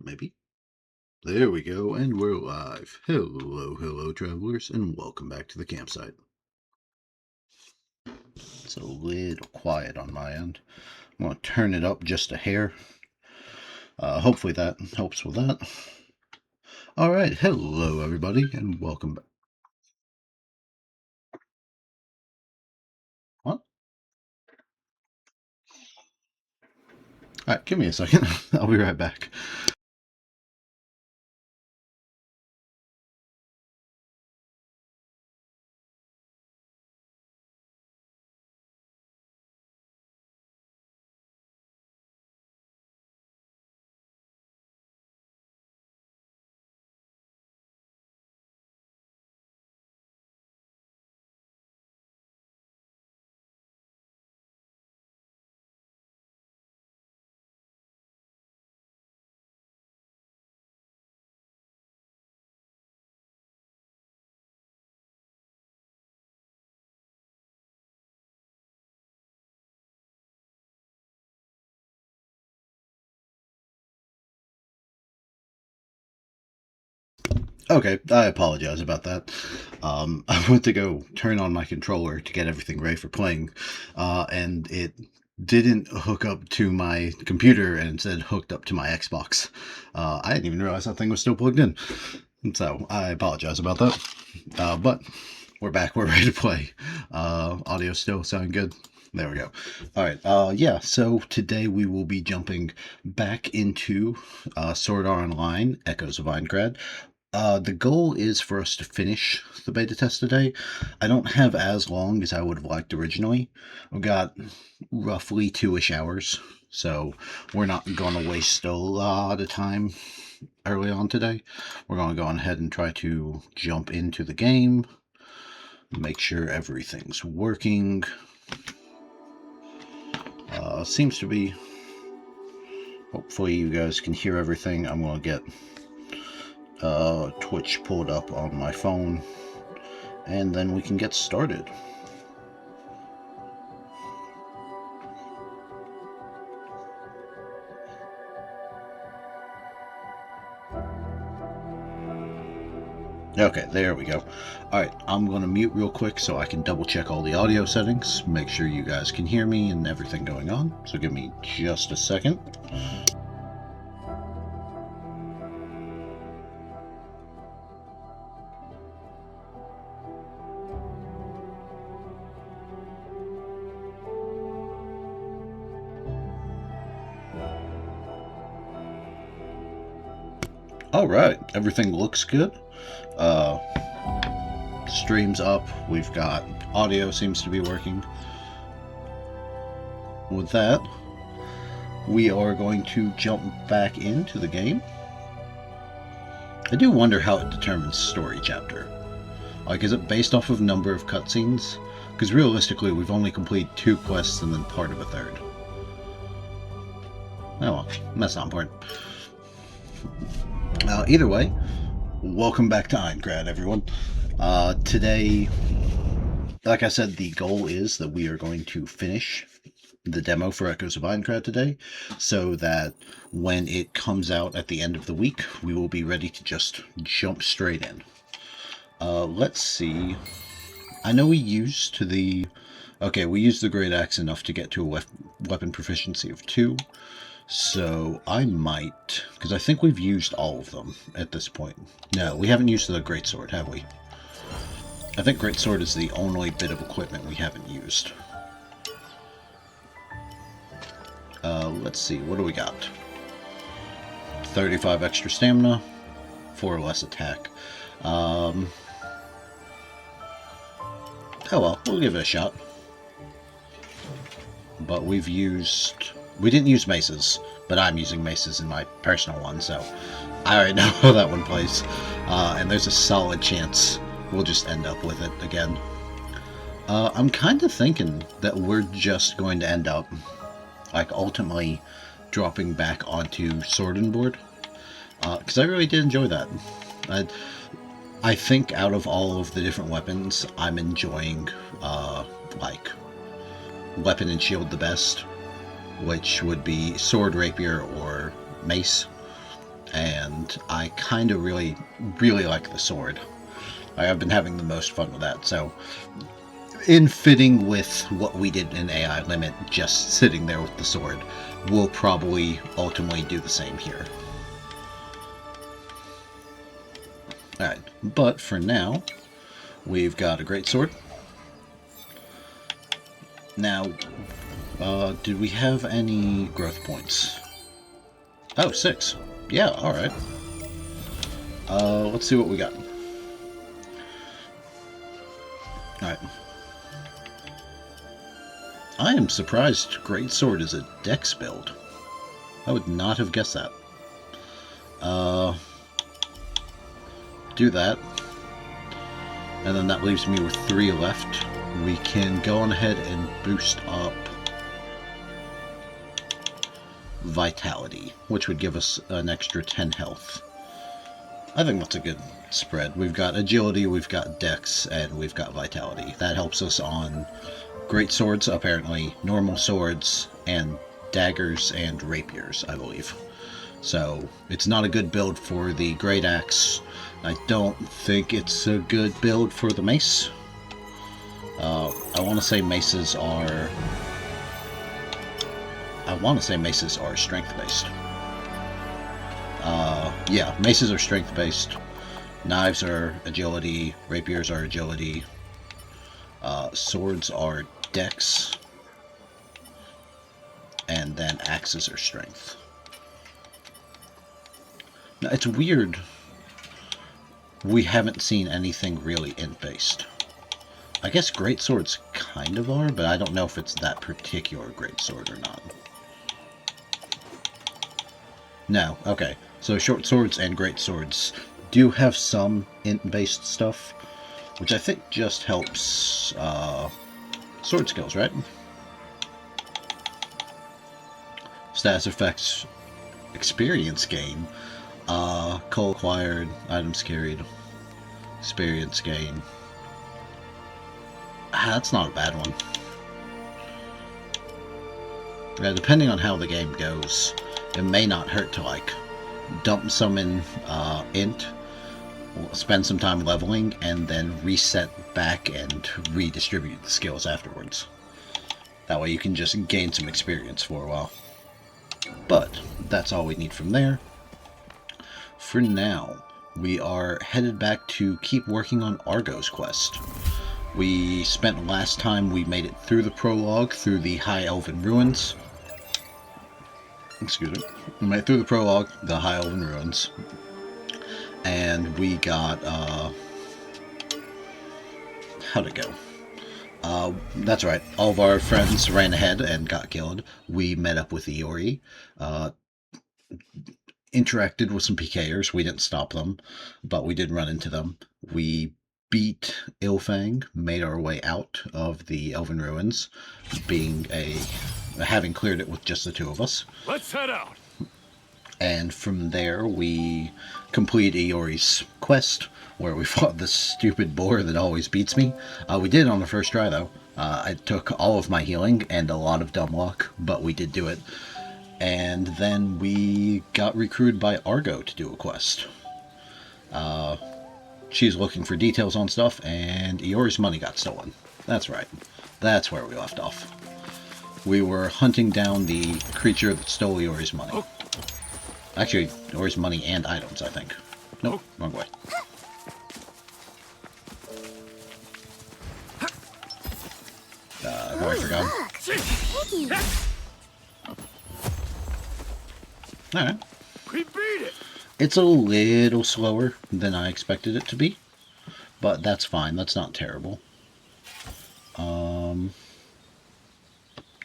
Maybe. There we go, and we're live. Hello, travelers, and welcome back to the campsite. It's a little quiet on my end. I'm going to turn it up just a hair. Hopefully that helps with that. All right, hello, everybody, and welcome back. What? All right, give me a second. I'll be right back. Okay, I apologize about that. I went to go turn on my controller to get everything ready for playing, and it didn't hook up to my computer and instead hooked up to my Xbox. I didn't even realize that thing was still plugged in. So I apologize about that. But we're back. We're ready to play. Audio still sounding good. There we go. All right. Yeah. So today we will be jumping back into Sword Art Online: Echoes of Aincrad. The goal is for us to finish the beta test today. I don't have as long as I would have liked originally. I've got roughly 2-ish hours, so we're not going to waste a lot of time early on today. We're going to go on ahead and try to jump into the game, make sure everything's working. Seems to be. Hopefully you guys can hear everything. I'm going to get Twitch pulled up on my phone, and then we can get started. Okay, there we go. Alright, I'm going to mute real quick so I can double check all the audio settings, make sure you guys can hear me and everything going on. So give me just a second. Alright, everything looks good. Stream's up. We've got audio seems to be working. With that, we are going to jump back into the game. I do wonder how it determines story chapter. Like, is it based off of number of cutscenes? Because realistically, we've only completed 2 quests and then part of a third. Oh well, that's not important. Either way, welcome back to Aincrad, everyone. Today, like I said, the goal is that we are going to finish the demo for Echoes of Aincrad today, so that when it comes out at the end of the week, we will be ready to just jump straight in. Let's see. I know we used the Great Axe enough to get to a weapon proficiency of 2. So I might, because I think we've used all of them at this point. No, we haven't used the Greatsword, have we? I think Greatsword is the only bit of equipment we haven't used. Let's see, what do we got? 35 extra stamina, 4 less attack. Oh well, we'll give it a shot. But we didn't use maces, but I'm using maces in my personal one, so I already know how that one plays. And there's a solid chance we'll just end up with it again. I'm kind of thinking that we're just going to end up, like, ultimately dropping back onto Sword and Board. Because I really did enjoy that. I think out of all of the different weapons, I'm enjoying, like, weapon and shield the best, which would be sword, rapier, or mace. and I kind of really like the sword. I've been having the most fun with that, so in fitting with what we did in AI Limit, just sitting there with the sword, we'll probably ultimately do the same here. Alright, but for now, we've got a greatsword. Now, did we have any growth points? Oh, 6. Yeah, alright. Let's see what we got. Alright. I am surprised greatsword is a dex build. I would not have guessed that. Do that. And then that leaves me with 3 left. We can go on ahead and boost up Vitality, which would give us an extra 10 health. I think that's a good spread. We've got Agility, we've got Dex, and we've got Vitality. That helps us on great swords, apparently, normal swords, and daggers and rapiers, I believe. So, it's not a good build for the Great Axe. I don't think it's a good build for the mace. I want to say maces are... strength-based. Yeah, maces are strength-based. Knives are agility. Rapiers are agility. Swords are dex. And then axes are strength. Now, it's weird. We haven't seen anything really int-based. I guess greatswords kind of are, but I don't know if it's that particular greatsword or not. No, okay. So short swords and great swords do have some int-based stuff, which I think just helps sword skills, right? Status effects, experience gain, coal acquired, items carried, experience gain. That's not a bad one. Yeah, depending on how the game goes, it may not hurt to, like, dump some in int, spend some time leveling, and then reset back and redistribute the skills afterwards. That way you can just gain some experience for a while. But that's all we need from there. For now, we are headed back to keep working on Argo's quest. We spent last time, we made it through the prologue, through the High Elven Ruins. Excuse me. We made it through the prologue, the High Elven Ruins. And we got, how'd it go? That's right. All of our friends ran ahead and got killed. We met up with Iori. Interacted with some PKers. We didn't stop them, but we did run into them. We beat Ilfang, made our way out of the Elven Ruins, having cleared it with just the 2 of us. Let's head out. And from there, we completed Iori's quest, where we fought this stupid boar that always beats me. We did it on the first try, though. I took all of my healing and a lot of dumb luck, but we did do it. And then we got recruited by Argo to do a quest. She's looking for details on stuff, and Iori's money got stolen. That's right. That's where we left off. We were hunting down the creature that stole Iori's money. Oh. Actually, Iori's money and items, I think. Nope, wrong way. I've already forgotten. Alright. We beat it. It's a little slower than I expected it to be, but that's fine. That's not terrible.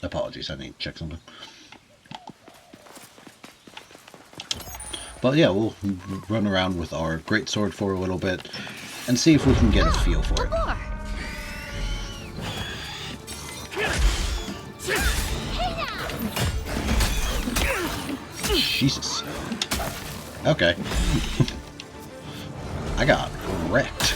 Apologies, I need to check something. But yeah, we'll run around with our greatsword for a little bit and see if we can get a feel for it. Jesus. Okay. I got wrecked.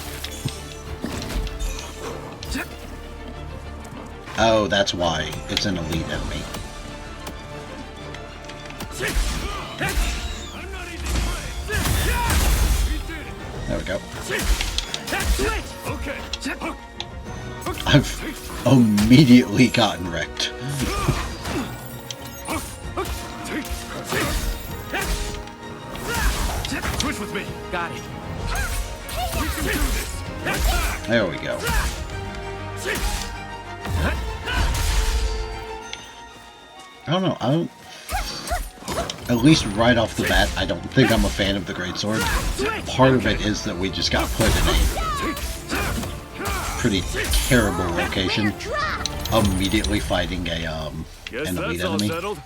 Oh, that's why. It's an elite enemy. There we go. Okay. I've immediately gotten wrecked. Switch with me. Got it. We can do this. Let's back. There we go. I don't know. I don't. At least right off the bat, I don't think I'm a fan of the greatsword. Part of it is that we just got put in a pretty terrible location, immediately fighting an elite enemy. Settled.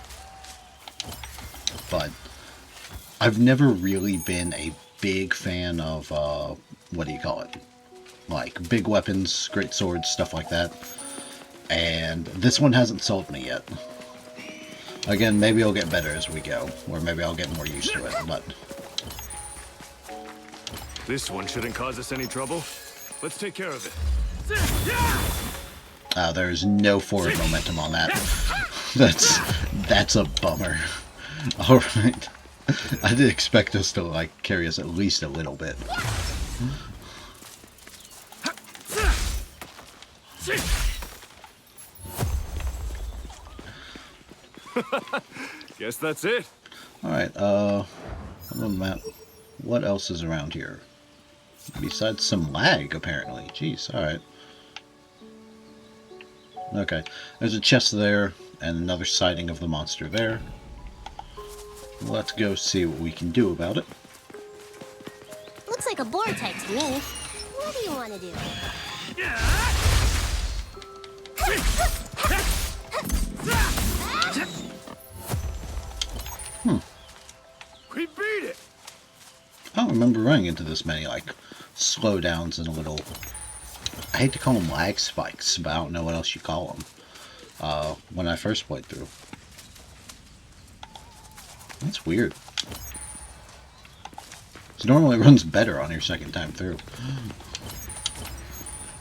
But I've never really been a big fan of what do you call it? Like big weapons, great swords, stuff like that. And this one hasn't sold me yet. Again, maybe I'll get better as we go, or maybe I'll get more used to it, but... This one shouldn't cause us any trouble. Let's take care of it. There's no forward momentum on that. That's a bummer. Alright. I did expect us to, like, carry us at least a little bit. Guess that's it. Alright, other than that, what else is around here? Besides some lag, apparently. Jeez, alright. Okay, there's a chest there, and another sighting of the monster there. Let's go see what we can do about it. Looks like a board type to me. What do you want to do? We beat it. I don't remember running into this many, like, slowdowns and a little... I hate to call them lag spikes, but I don't know what else you call them. When I first played through. That's weird. It normally runs better on your second time through.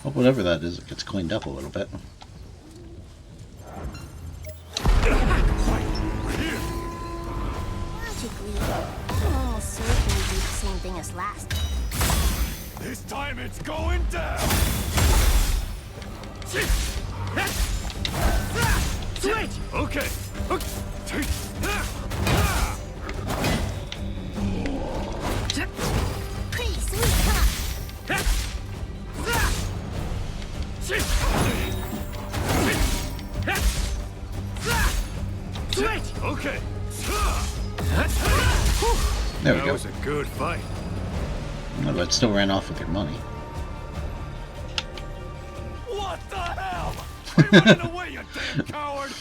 Hope whatever that is, it gets cleaned up a little bit. Logically, I'm almost certain we do the same thing as last time. This time it's going down. Switch. Okay. Pretty sweet, huh? Switch. Okay. There we That go. was a good fight. No, but still ran off with your money. What the hell? We're running away, you damn coward!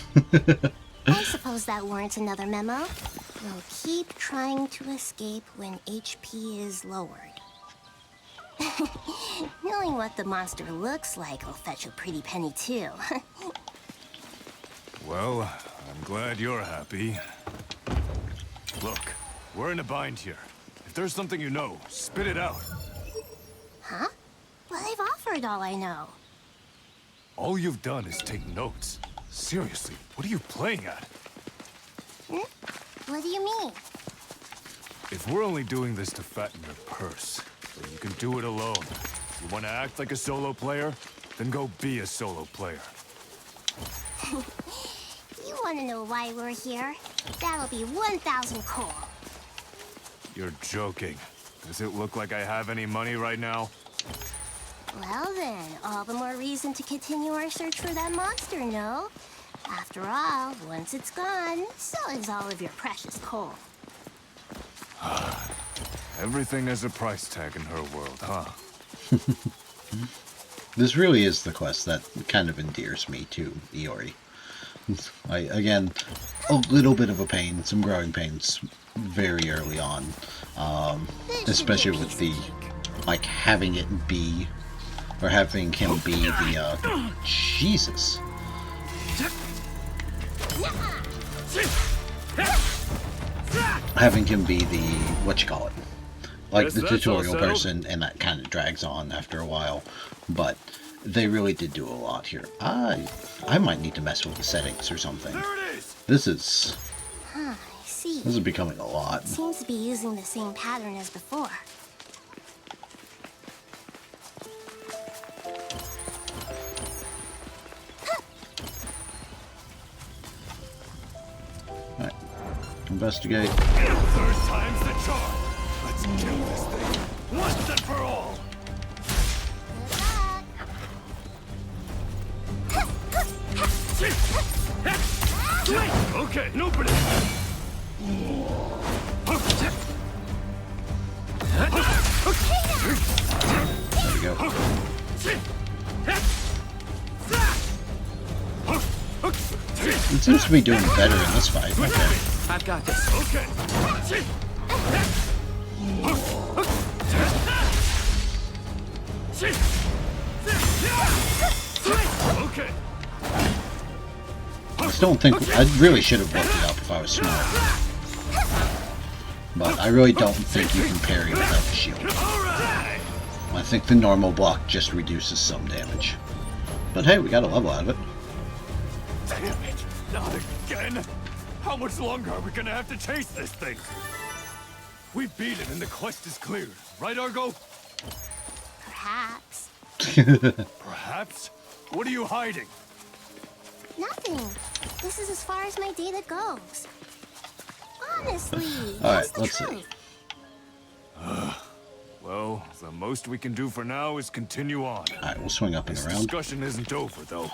I suppose that warrants another memo. We'll keep trying to escape when HP is lowered. Knowing what the monster looks like will fetch a pretty penny too. Well, I'm glad you're happy. Look, we're in a bind here. If there's something you know, spit it out. Huh? Well, I've offered all I know. All you've done is take notes. Seriously, what are you playing at? What do you mean? If we're only doing this to fatten your purse, then you can do it alone. You want to act like a solo player? Then go be a solo player. You want to know why we're here? That'll be 1,000 coal. You're joking. Does it look like I have any money right now? Well then, all the more reason to continue our search for that monster, no? After all, once it's gone, so is all of your precious coal. Everything has a price tag in her world, huh? This really is the quest that kind of endears me to Iori. Again, a little bit of a pain, some growing pains very early on. Especially with the, like, having it be, or having him be the, Jesus. Having him be the, what you call it, like the Guess that's all tutorial settled. person, and that kind of drags on after a while. But they really did do a lot here. I might need to mess with the settings or something. There it is! This is I see. becoming a lot. Seems to be using the same pattern as before. Investigate. Third time's the charm. Let's kill this thing once and for all. Okay, open it. There we go. It seems to be doing better in this fight. Okay. I've got this. Okay. Okay. I still don't think I really should have looked it up if I was smart. But I really don't think you can parry without the shield. I think the normal block just reduces some damage. But hey, we got a level out of it. Damn it! Not again! How much longer are we gonna have to chase this thing? We beat it and the quest is cleared, right, Argo? Perhaps. Perhaps? What are you hiding? Nothing. This is as far as my data goes. Honestly, Alright, that's the let's see. truth. Well, the most we can do for now is continue on. Alright, we'll swing up and This around. discussion isn't over, though.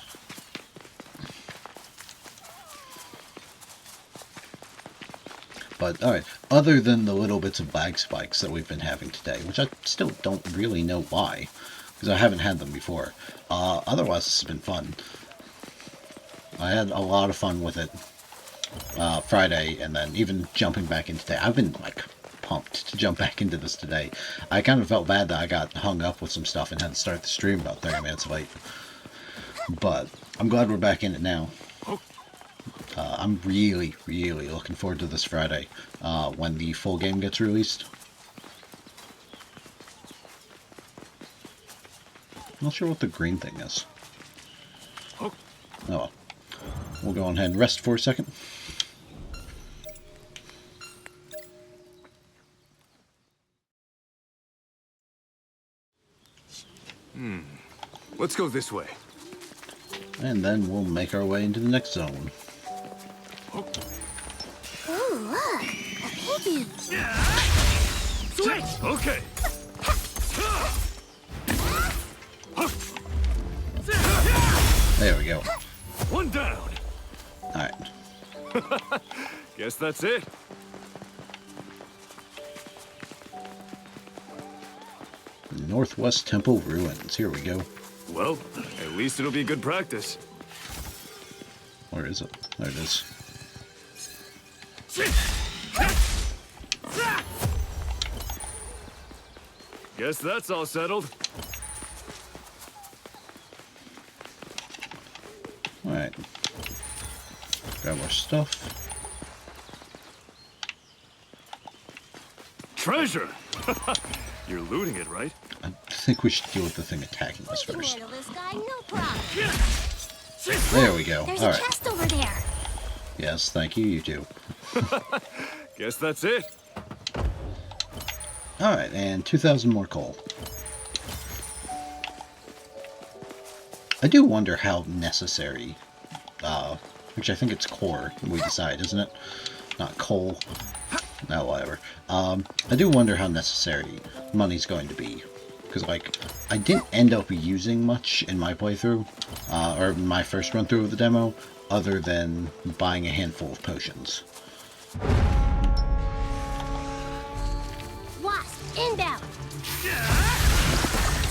But alright, other than the little bits of lag spikes that we've been having today, which I still don't really know why, because I haven't had them before. Otherwise, this has been fun. I had a lot of fun with it Friday, and then even jumping back in today. I've been, like, pumped to jump back into this today. I kind of felt bad that I got hung up with some stuff and had to start the stream about 30 minutes late. But I'm glad we're back in it now. I'm really, really looking forward to this Friday when the full game gets released. Not sure what the green thing is. Oh well. We'll go on ahead and rest for a second. Let's go this way. And then we'll make our way into the next zone. Ooh, look, a piggy. Switch! Okay. There we go. One down. Alright. Guess that's it. Northwest Temple Ruins. Here we go. Well, at least it'll be good practice. Where is it? There it is. Guess that's all settled. Alright. Grab our stuff. Treasure! You're looting it, right? I think we should deal with the thing attacking us We can first. handle this guy, no problem. There we go. There's a Alright. chest over there. Yes, thank you, you too. Guess that's it. Alright, and 2,000 more coal. I do wonder how necessary, which I think it's core, we decide, isn't it? Not coal. No, whatever. I do wonder how necessary money's going to be. Because, like, I didn't end up using much in my playthrough, or my first run through of the demo, other than buying a handful of potions. Wasp, inbound.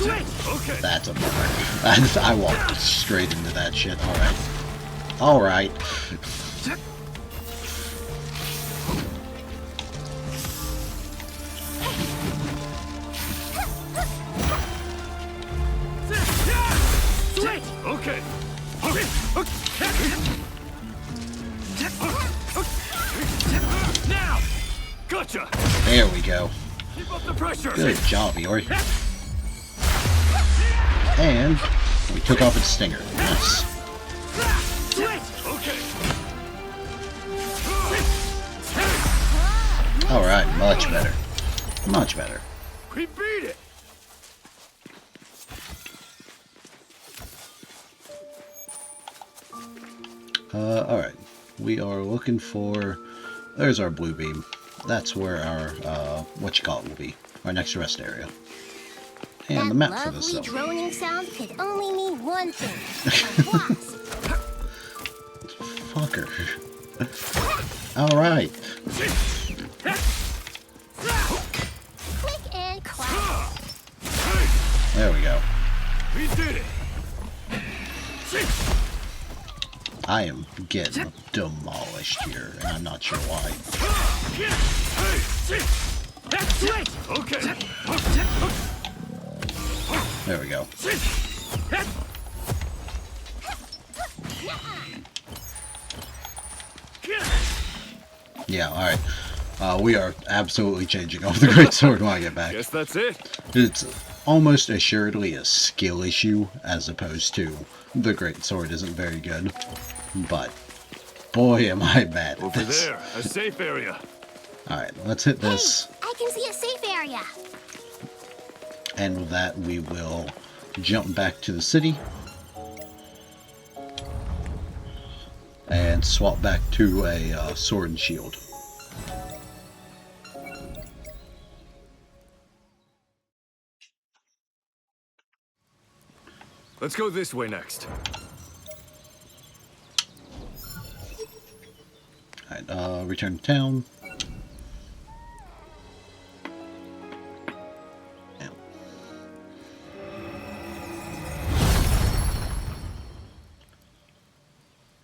Okay. That's a bummer. I walked straight into that shit. Alright. Alright. Okay. Now! Gotcha! There we go. Keep up the pressure! Good job, Iori. And we took off its stinger. Nice. Okay. Alright, much better. Much better. We beat it! Alright. We are looking for There's our blue beam. That's where our, will be. Our next rest area. And that the map for this, lovely though. droning sound could only mean one thing. A wasp. Fucker. Alright. Quick and quiet. There we go. We did it! I am getting demolished here, and I'm not sure why. Okay. There we go. Yeah, alright. We are absolutely changing over the Great Sword when I get back. Guess that's it. It's almost assuredly a skill issue, as opposed to the Great Sword isn't very good. But, boy am I bad at Over this. there, a safe area. Alright, let's hit this. Hey, I can see a safe area. And with that, we will jump back to the city. And swap back to a sword and shield. Let's go this way next. Alright, return to town. Yeah.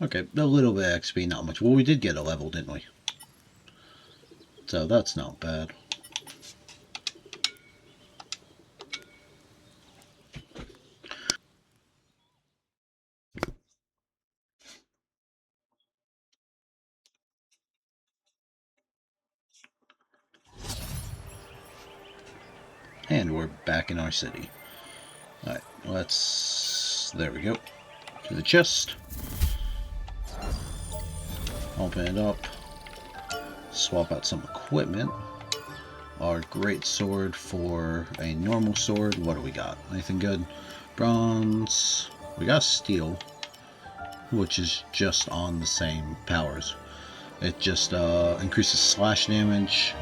Okay, a little bit of XP, not much. Well, we did get a level, didn't we? So that's not bad. And we're back in our city. Alright, let's... there we go. To the chest. Open it up. Swap out some equipment. Our great sword for a normal sword. What do we got? Anything good? Bronze. We got steel, which is just on the same powers. It just increases slash damage,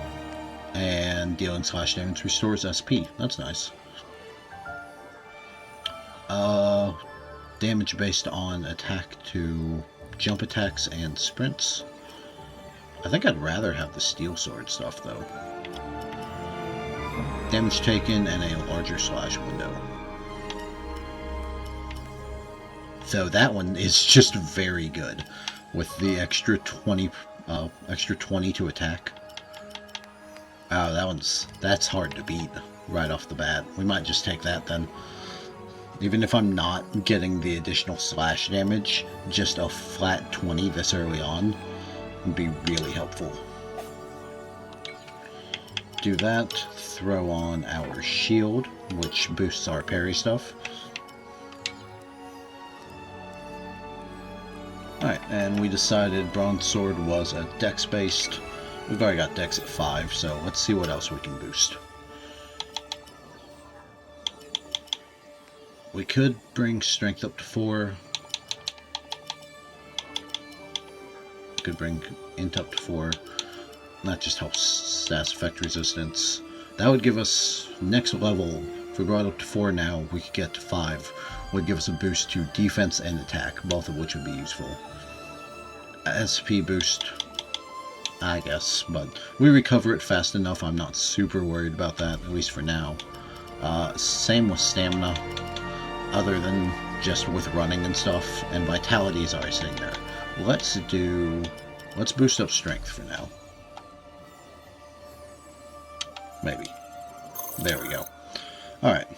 and dealing slash damage restores SP. That's nice. Damage based on attack to jump attacks and sprints. I think I'd rather have the steel sword stuff though. Damage taken and a larger slash window. So that one is just very good with the extra 20 to attack. Oh, that's hard to beat right off the bat. We might just take that then. Even if I'm not getting the additional slash damage, just a flat 20 this early on would be really helpful. Do that, throw on our shield, which boosts our parry stuff. Alright, and we decided bronze sword was a dex based. We've already got dex at 5, so let's see what else we can boost. We could bring strength up to 4. Could bring int up to 4. That just helps stats effect resistance. That would give us next level. If we brought up to 4 now, we could get to 5. Would give us a boost to defense and attack, both of which would be useful. SP boost, I guess, but we recover it fast enough. I'm not super worried about that, at least for now. Same with stamina. Other than just with running and stuff, and vitality is already sitting there. Let's boost up strength for now. Maybe. There we go. Alright.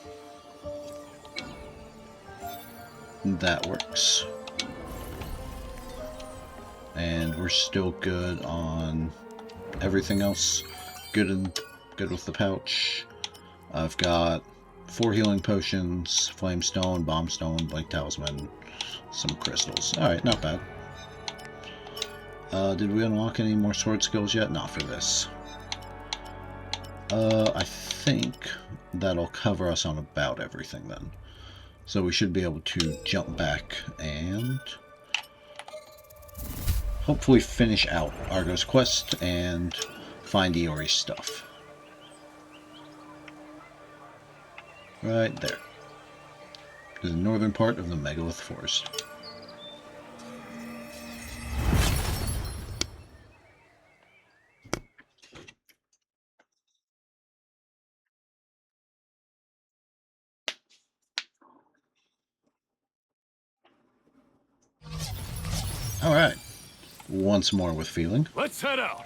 That works. And we're still good on everything else. Good with the pouch. I've got 4 healing potions, flame stone, bomb stone, blink talisman, some crystals. Alright, not bad. Did we unlock any more sword skills yet? Not for this. I think that'll cover us on about everything then. So we should be able to jump back and hopefully finish out Argo's quest and find Iori's stuff. Right there. The northern part of the Megalith Forest. Alright. Once more with feeling. Let's head out.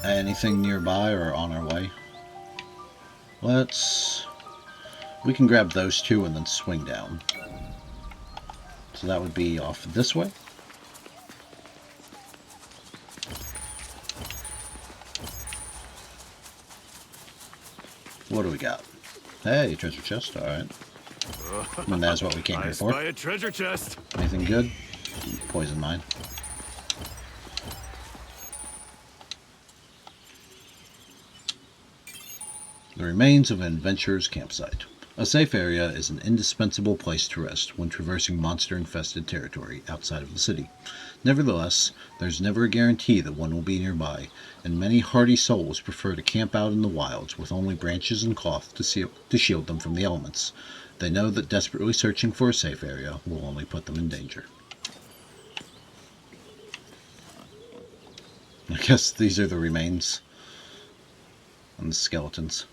Anything nearby or on our way? We can grab those two and then swing down. So that would be off this way. What do we got? Hey, treasure chest, alright. And that's what we came here for. I spy a treasure chest. Anything good? Poison mine. The remains of an adventurer's campsite. A safe area is an indispensable place to rest when traversing monster-infested territory outside of the city. Nevertheless, there's never a guarantee that one will be nearby, and many hardy souls prefer to camp out in the wilds with only branches and cloth to shield them from the elements. They know that desperately searching for a safe area will only put them in danger. I guess these are the remains and the skeletons.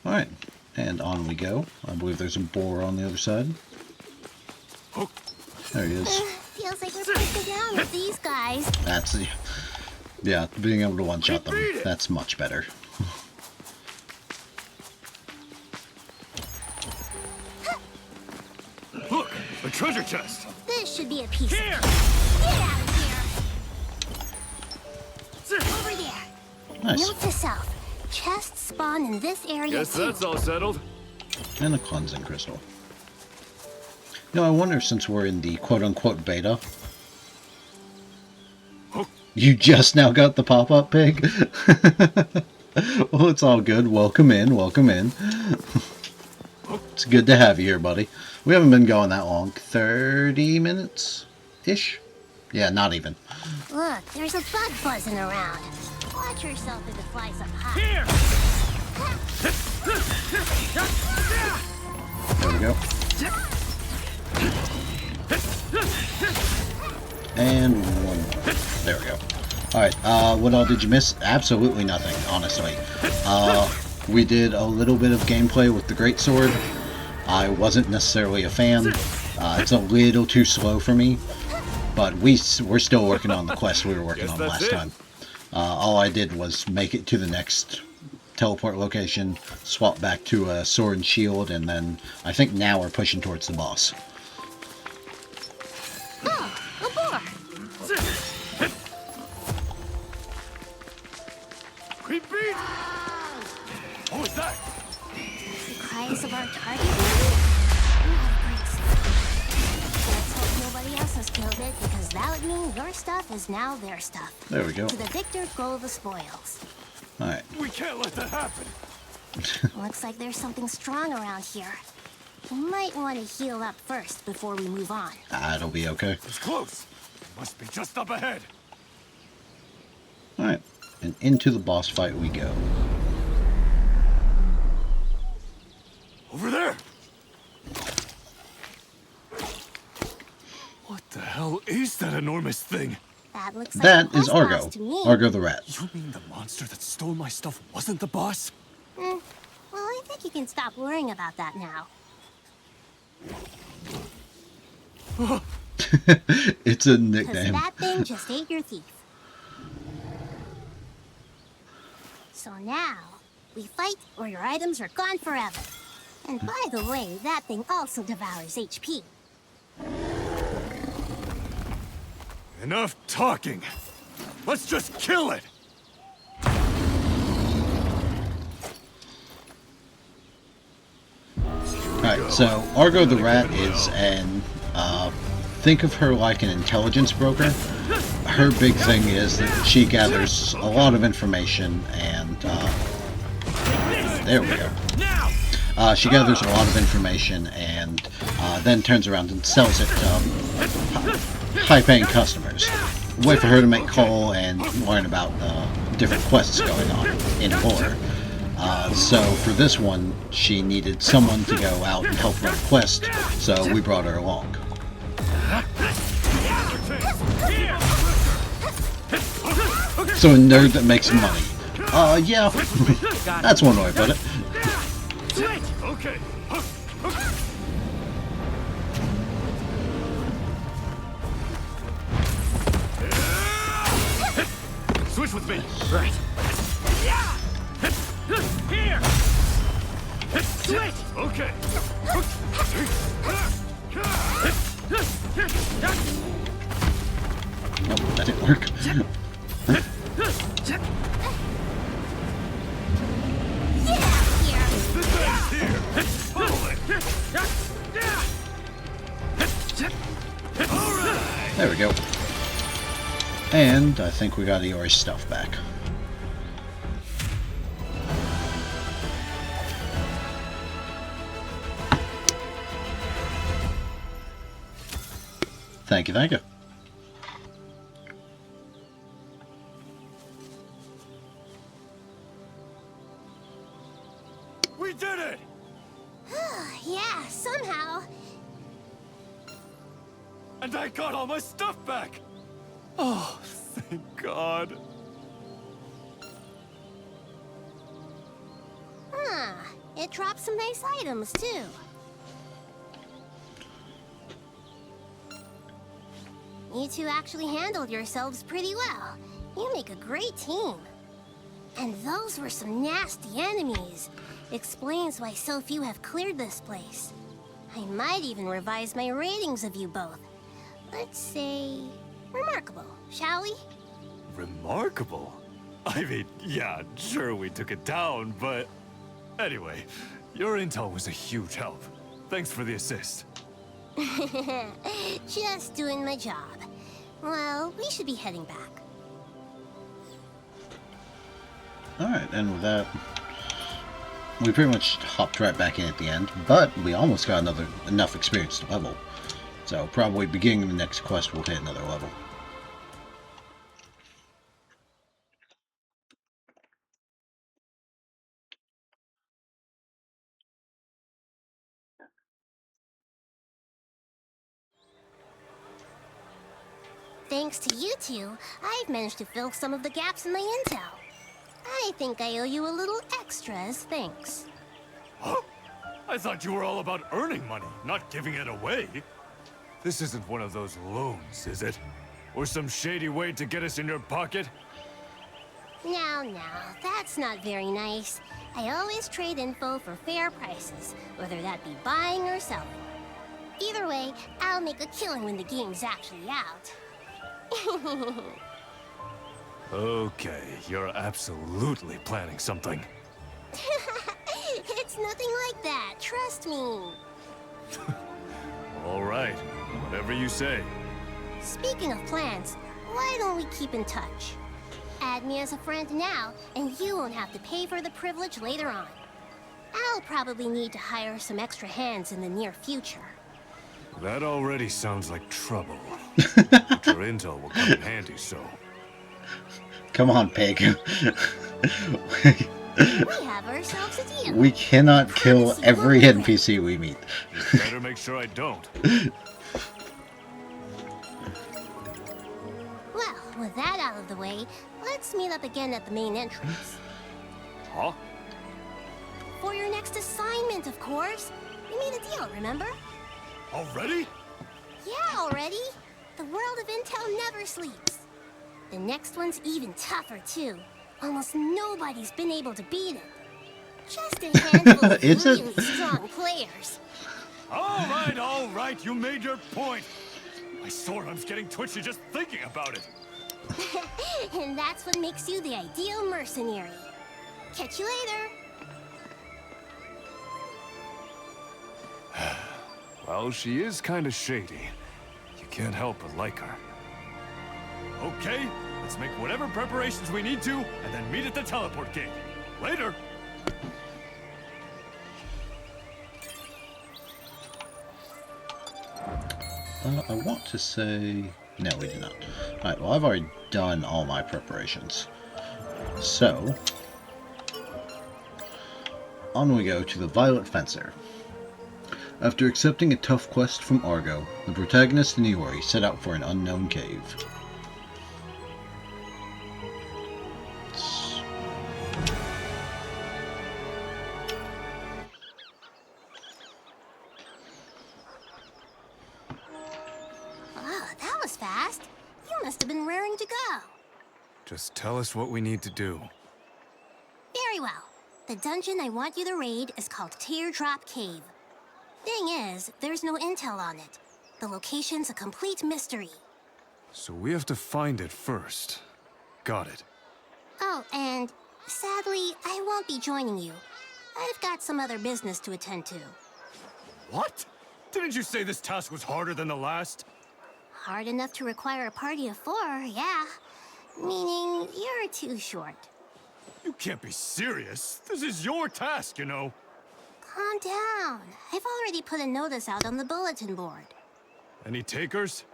Alright, and on we go. I believe there's a boar on the other side. There he is. Feels like we're pushing down with these guys. That's, yeah, being able to one-shot them, that's much better. Look, a treasure chest. This should be a piece. Here. Get out of here! Over there. Nice. Note to self. Chests spawn in this area Guess too. that's all settled. And a cleansing crystal. You know, I wonder, since we're in the quote-unquote beta, you just now got the pop-up pig? Well, it's all good. Welcome in, welcome in. It's good to have you here, buddy. We haven't been going that long. 30 minutes-ish? Yeah, not even. Look, there's a bug buzzing around. Watch yourself if it flies up high. Here. There we go. And one more. There we go. Alright, what all did you miss? Absolutely nothing, honestly. We did a little bit of gameplay with the greatsword. I wasn't necessarily a fan. It's a little too slow for me. But we're still working on the quest we were working on last time. All I did was make it to the next teleport location, swap back to a sword and shield, and then I think now we're pushing towards the boss. Oh, a boar. We beat. What was that? The cries of our target, maybe? Let's hope nobody else has killed it, because that would mean your stuff is now their stuff. There we go. To the victor go the spoils. Alright. We can't let that happen. Looks like there's something strong around here. We might want to heal up first before we move on. It'll be okay. It's close. It must be just up ahead. Alright. And into the boss fight we go. Over there. What the hell is that enormous thing? That looks like That the is boss Argo. boss to me. Argo the rat. You mean the monster that stole my stuff wasn't the boss? Well, I think you can stop worrying about that now. It's a Because nickname. that thing just ate your thief. So now, we fight or your items are gone forever. And by the way, that thing also devours HP. Enough talking. Let's just kill it. Alright, so Argo the rat is an, think of her like an intelligence broker. Her big thing is that she gathers a lot of information and, there we go. She gathers a lot of information and then turns around and sells it to high-paying customers. Wait for her to make call and learn about different quests going on in lore. So for this one, she needed someone to go out and help run a quest, so we brought her along. So a nerd that makes money. Yeah, that's one way to put it. Okay. Switch with me. Right. Here. Switch. Okay. Nope, that didn't work. There we go. And I think we got Iori's stuff back. Thank you, thank you. We did it! Yeah, somehow. And I got all my stuff back! Oh, thank God. Huh. It dropped some nice items, too. You two actually handled yourselves pretty well. You make a great team. And those were some nasty enemies. Explains why so few have cleared this place. I might even revise my ratings of you both. Let's say... remarkable, shall we? Remarkable? I mean, yeah, sure we took it down, but... Anyway, your intel was a huge help. Thanks for the assist. Just doing my job. Well, we should be heading back. Alright, and with that, we pretty much hopped right back in at the end, but we almost got enough experience to level. So probably beginning of the next quest we'll hit another level. Thanks to you two, I've managed to fill some of the gaps in my intel. I think I owe you a little extra as thanks. Huh? I thought you were all about earning money, not giving it away. This isn't one of those loans, is it? Or some shady way to get us in your pocket? Now, that's not very nice. I always trade info for fair prices, whether that be buying or selling. Either way, I'll make a killing when the game's actually out. Okay, you're absolutely planning something. It's nothing like that, trust me. All right, whatever you say. Speaking of plans, why don't we keep in touch? Add me as a friend now, and you won't have to pay for the privilege later on. I'll probably need to hire some extra hands in the near future. That already sounds like trouble. But your intel will come in handy, so... Come on, Peg. We have ourselves a deal. We cannot kill every NPC we meet. You better make sure I don't. Well, with that out of the way, let's meet up again at the main entrance. Huh? For your next assignment, of course. We made a deal, remember? Already? Yeah, already. The world of intel never sleeps. The next one's even tougher, too. Almost nobody's been able to beat it. Just a handful of Is it? really strong players. All right, you made your point. My swordarm's getting twitchy just thinking about it. And that's what makes you the ideal mercenary. Catch you later. Well, she is kind of shady. You can't help but like her. Okay, let's make whatever preparations we need to, and then meet at the teleport gate. Later! I want to say... No, we did not. Alright, well, I've already done all my preparations. So, on we go to the Violet Fencer. After accepting a tough quest from Argo, the protagonist and Iori set out for an unknown cave. Wow, that was fast. You must have been raring to go. Just tell us what we need to do. Very well. The dungeon I want you to raid is called Teardrop Cave. Thing is, there's no intel on it. The location's a complete mystery. So we have to find it first. Got it. Oh, and sadly, I won't be joining you. I've got some other business to attend to. What? Didn't you say this task was harder than the last? Hard enough to require a party of 4, yeah. Meaning, you're too short. You can't be serious. This is your task, you know. Calm down. I've already put a notice out on the bulletin board. Any takers?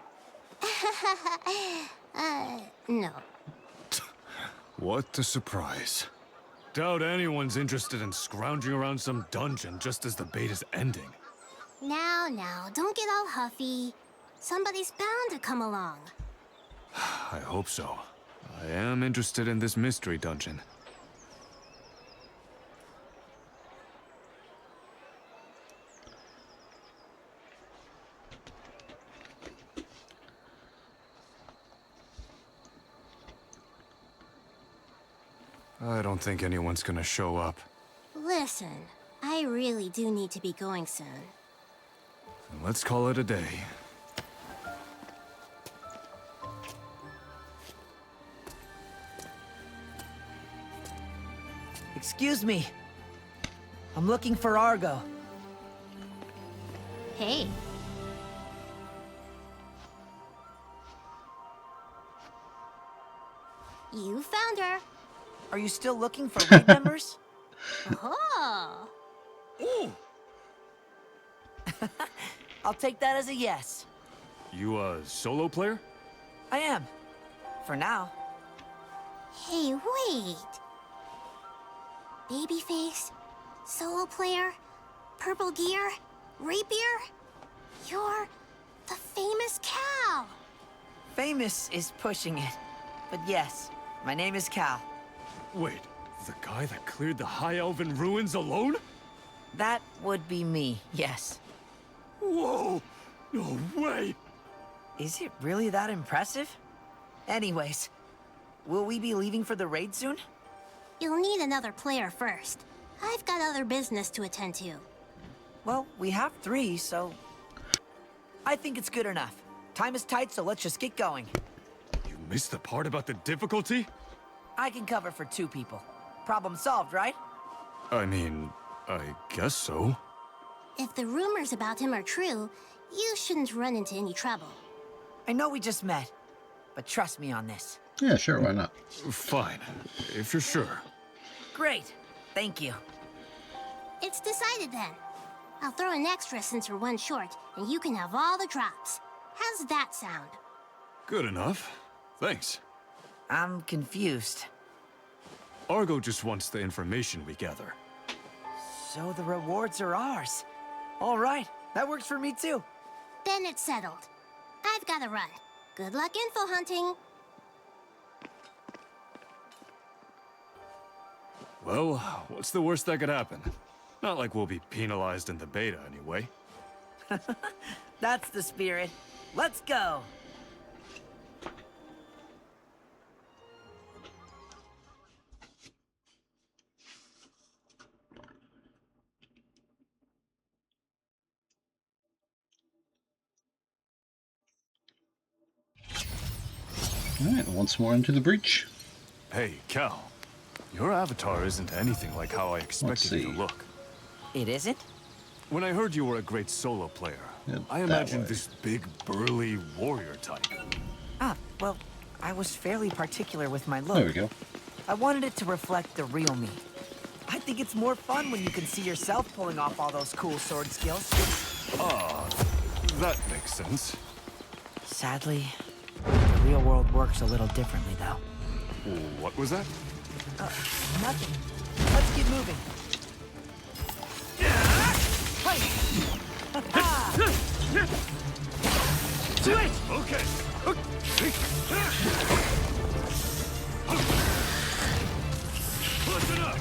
No. What a surprise. Doubt anyone's interested in scrounging around some dungeon just as the bait is ending. Now, don't get all huffy. Somebody's bound to come along. I hope so. I am interested in this mystery dungeon. I don't think anyone's gonna show up. Listen, I really do need to be going soon. Let's call it a day. Excuse me. I'm looking for Argo. Hey. You found her. Are you still looking for raid members? Oh. Ooh! I'll take that as a yes. You a solo player? I am. For now. Hey, wait. Babyface, solo player, purple gear, rapier. You're the famous Cal. Famous is pushing it. But yes, my name is Cal. Wait, the guy that cleared the High Elven ruins alone? That would be me, yes. Whoa! No way! Is it really that impressive? Anyways, will we be leaving for the raid soon? You'll need another player first. I've got other business to attend to. Well, we have 3, so... I think it's good enough. Time is tight, so let's just get going. You missed the part about the difficulty? I can cover for 2 people. Problem solved, right? I mean, I guess so. If the rumors about him are true, you shouldn't run into any trouble. I know we just met, but trust me on this. Yeah, sure, why not? Fine, if you're sure. Great. Thank you. It's decided then. I'll throw an extra since we're 1 short, and you can have all the drops. How's that sound? Good enough. Thanks. I'm confused. Argo just wants the information we gather. So the rewards are ours. All right, that works for me too. Then it's settled. I've got to run. Good luck info hunting. Well, what's the worst that could happen? Not like we'll be penalized in the beta anyway. That's the spirit. Let's go. Alright, once more into the breach. Hey, Cal. Your avatar isn't anything like how I expected you to see. look. It isn't? When I heard you were a great solo player, Yeah, I that imagined way. this big, burly warrior type. Ah, well, I was fairly particular with my look. There we go. I wanted it to reflect the real me. I think it's more fun when you can see yourself pulling off all those cool sword skills. Ah, that makes sense. Sadly, the real world works a little differently, though. What was that? Nothing. Let's get moving. Switch! Okay. Listen up.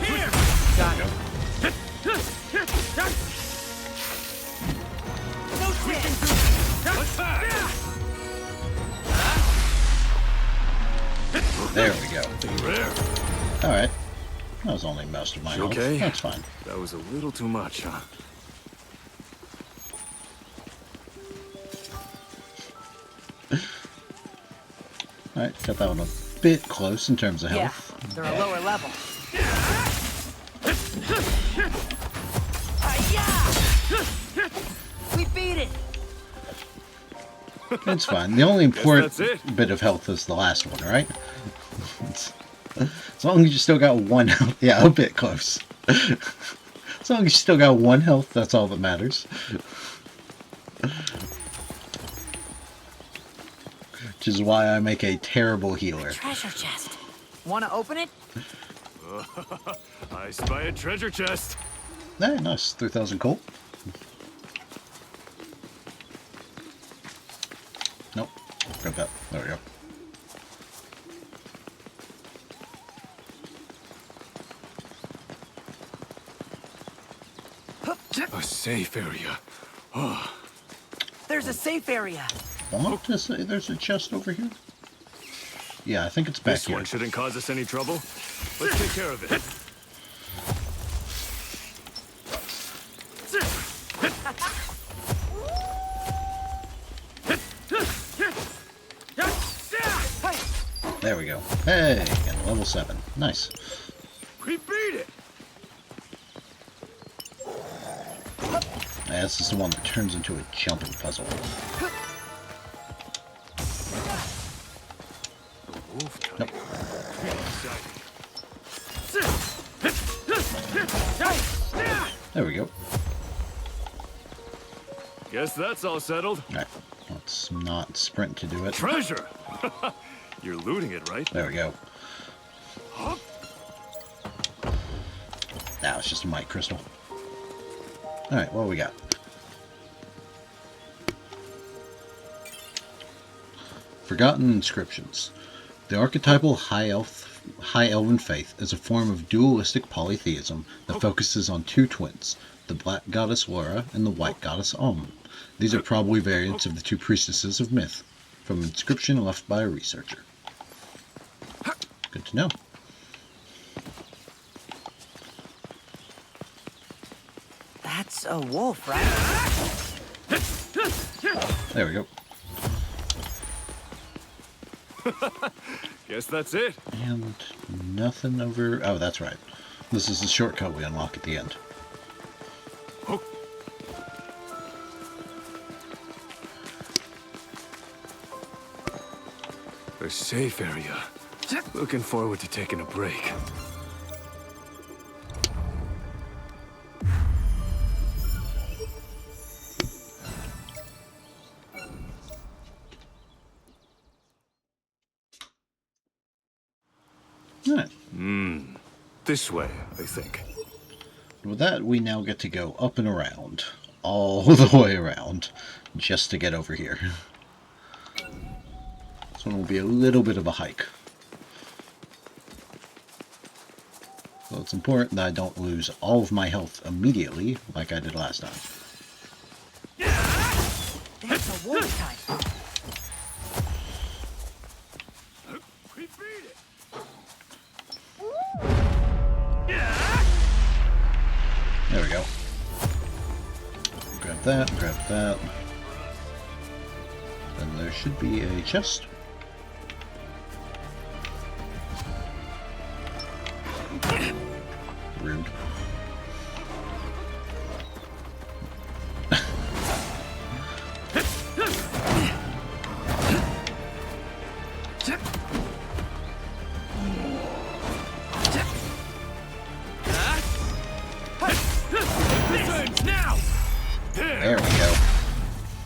Here. Got it. No chance. Attack. There we go. Rare. Alright. That was only most of my health. Okay. That's fine. That was a little too much, huh? Alright, got that one a bit close in terms of Yeah, health. they're a lower level. We beat it. It's fine. The only important that's it. bit of health is the last one, right? As long as you still got one health. Yeah, a bit close. As long as you still got one health, that's all that matters. Which is why I make a terrible healer. Treasure chest. Want to open it? I spy a treasure chest. Hey, nice. 3,000 coal. Nope. Grab that. There we go. A safe area. There's a safe area. Want to say there's a chest over here? Yeah, I think it's back This here. one shouldn't cause us any trouble. Let's take care of it. There we go. Hey, and level 7. Nice. We beat it. Yeah, this is the one that turns into a jumping puzzle. Wolf type. Nope. There we go. Guess that's all settled. Alright, let's not sprint to do it. Treasure. You're looting it, right? There we go. Now it's just a mic crystal. Alright, what do we got? Forgotten inscriptions. The archetypal high elven faith is a form of dualistic polytheism that focuses on two twins, the black goddess Laura and the white goddess Om. These are probably variants of the two priestesses of myth, from an inscription left by a researcher. Good to know. That's a wolf, right? There we go. Guess that's it. And nothing over... Oh, that's right. This is the shortcut we unlock at the end. A safe area. Looking forward to taking a break. Alright. This way, I think. With that, we now get to go up and around. All the way around. Just to get over here. This one will be a little bit of a hike. So it's important that I don't lose all of my health immediately, like I did last time. That's a wolf type. We beat it. There we go. Grab that, grab that. Then there should be a chest. Rude. There we go.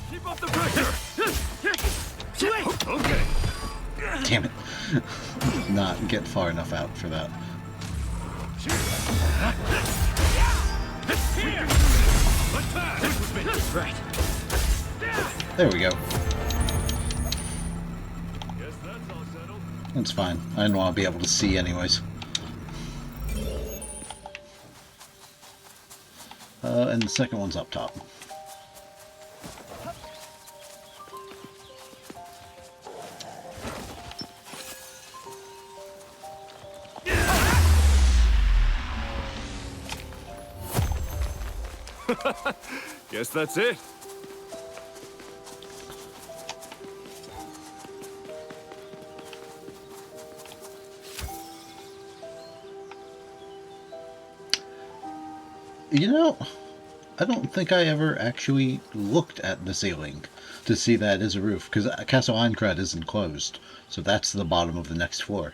Keep up the pressure. Okay. Damn it. Not get far enough out for that. Right. There we go. Guess that's all settled. That's fine. I didn't want to be able to see anyways. And the second one's up top. Guess that's it. You know, I don't think I ever actually looked at the ceiling to see that is a roof, because Castle Aincrad isn't closed, so that's the bottom of the next floor.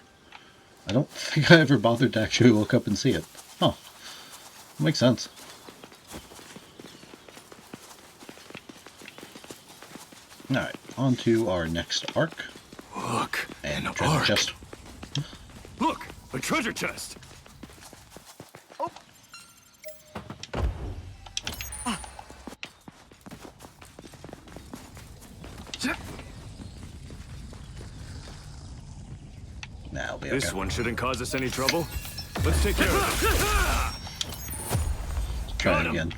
I don't think I ever bothered to actually look up and see it. Huh. Makes sense. Alright, on to our next arc. Look, And an treasure ark. chest. Look, a treasure chest. Nah, I'll be This okay. one shouldn't cause us any trouble. Let's take care of it. Try got it him. again.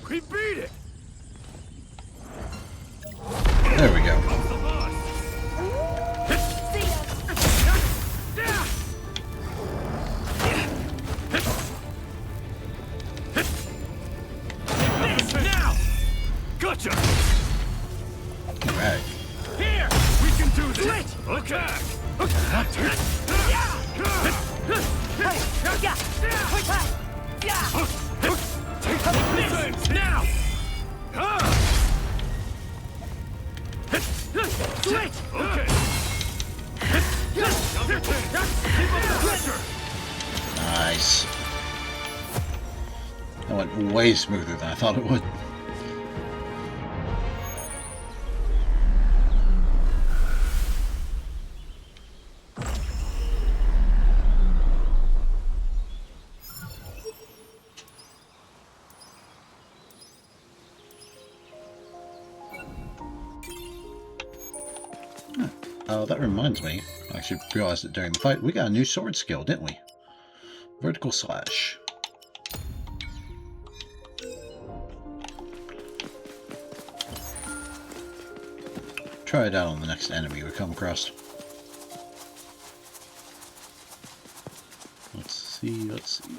We beat it. There we go. Comes the boss. Now! Gotcha! Alright. Here! We can do this! Attack! Defense now! Okay. Keep up the pressure! Nice. That went way smoother than I thought it would. Oh, that reminds me. I actually realized it during the fight. We got a new sword skill, didn't we? Vertical slash. Try it out on the next enemy we come across. Let's see, let's see.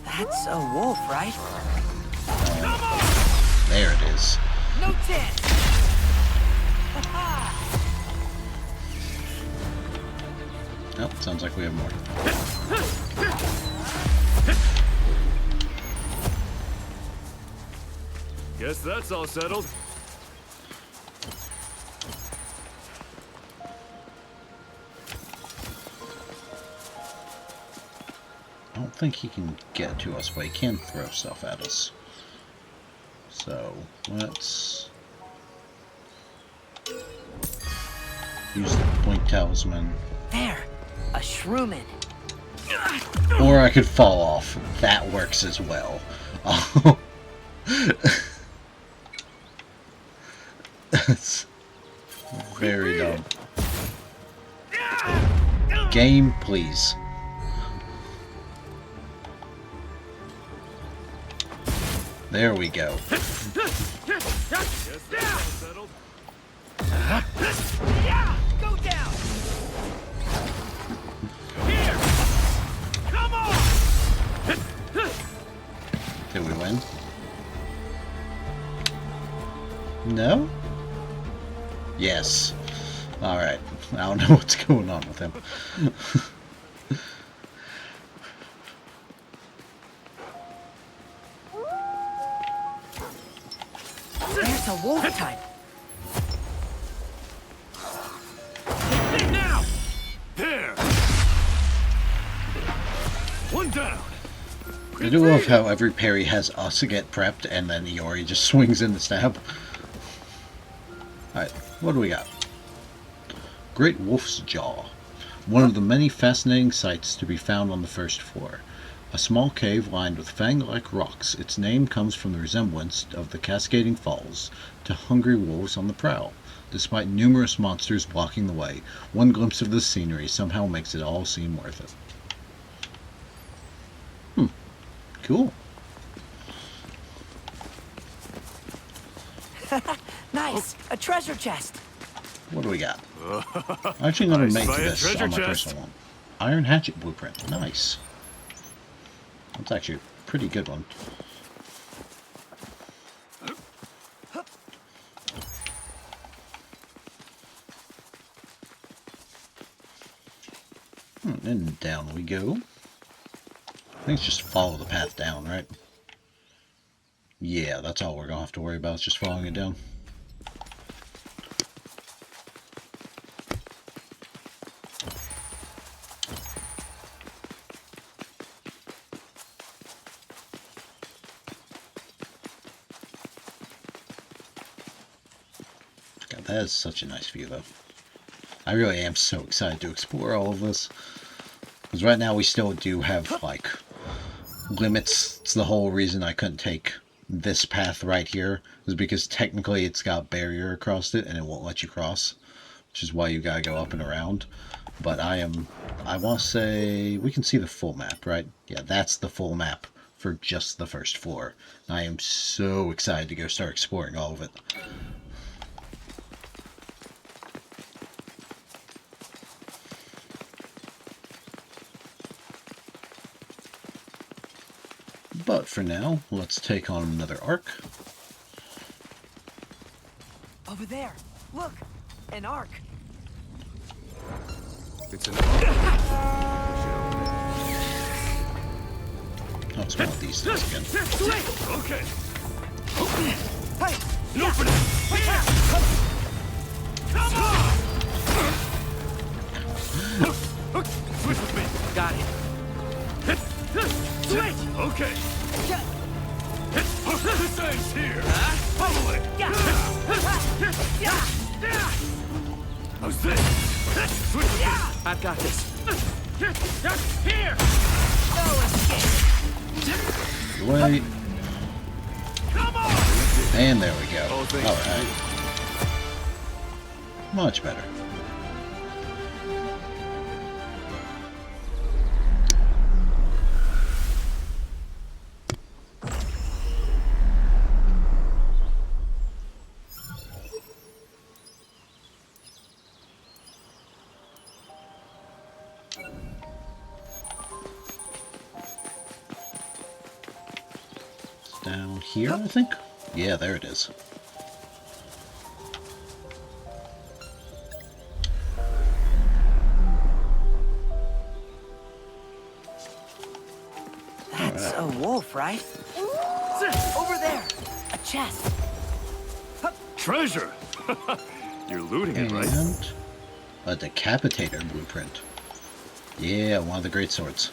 That's a wolf, right? There it is. No chance! Oh, sounds like we have more. Guess that's all settled. I don't think he can get to us, but he can throw stuff at us. So, let's use the point talisman. There! A shroomin. Or I could fall off. That works as well. Oh. That's very dumb. Game, please. There we go. Guess that's all settled. Yeah! Go down! Here! Come on! Did we win? No? Yes. Alright, I don't know what's going on with him. There's a wolf type. Hit now! There! One down. I do love how every parry has us get prepped and then Iori just swings in the stab. Alright, what do we got? Great Wolf's Jaw. One of the many fascinating sights to be found on the first floor. A small cave lined with fang-like rocks. Its name comes from the resemblance of the cascading falls to hungry wolves on the prowl. Despite numerous monsters blocking the way, one glimpse of the scenery somehow makes it all seem worth it. Cool. Nice, a treasure chest. What do we got? I'm actually going to make Nice. this Treasure on my chest. personal one. Iron Hatchet Blueprint. Nice. That's actually a pretty good one. And down we go. I think it's just follow the path down, right? Yeah, that's all we're going to have to worry about, is just following it down. God, that is such a nice view, though. I really am so excited to explore all of this. Because right now we still do have, like, limits. It's the whole reason I couldn't take this path right here, is because technically it's got a barrier across it and it won't let you cross, which is why you gotta go up and around. But I want to say, we can see the full map, right? Yeah, that's the full map for just the first floor. I am so excited to go start exploring all of it. But for now, let's take on another arc. Over there. Look, an arc. It's an... Let's one of these things again. Okay. Hey, Open it. Come on! Switch with me. got it. Switch. Okay. This ends here. Follow it. How's this? Switch with me. I've got this. Here. No escape. Wait. Come on. And there we go. Oh, thank Alright. Much better. Down here, I think? Yeah, there it is. That's a wolf, right? Over there. A chest. Treasure. You're looting it, right? And a decapitator blueprint. Yeah, one of the great swords.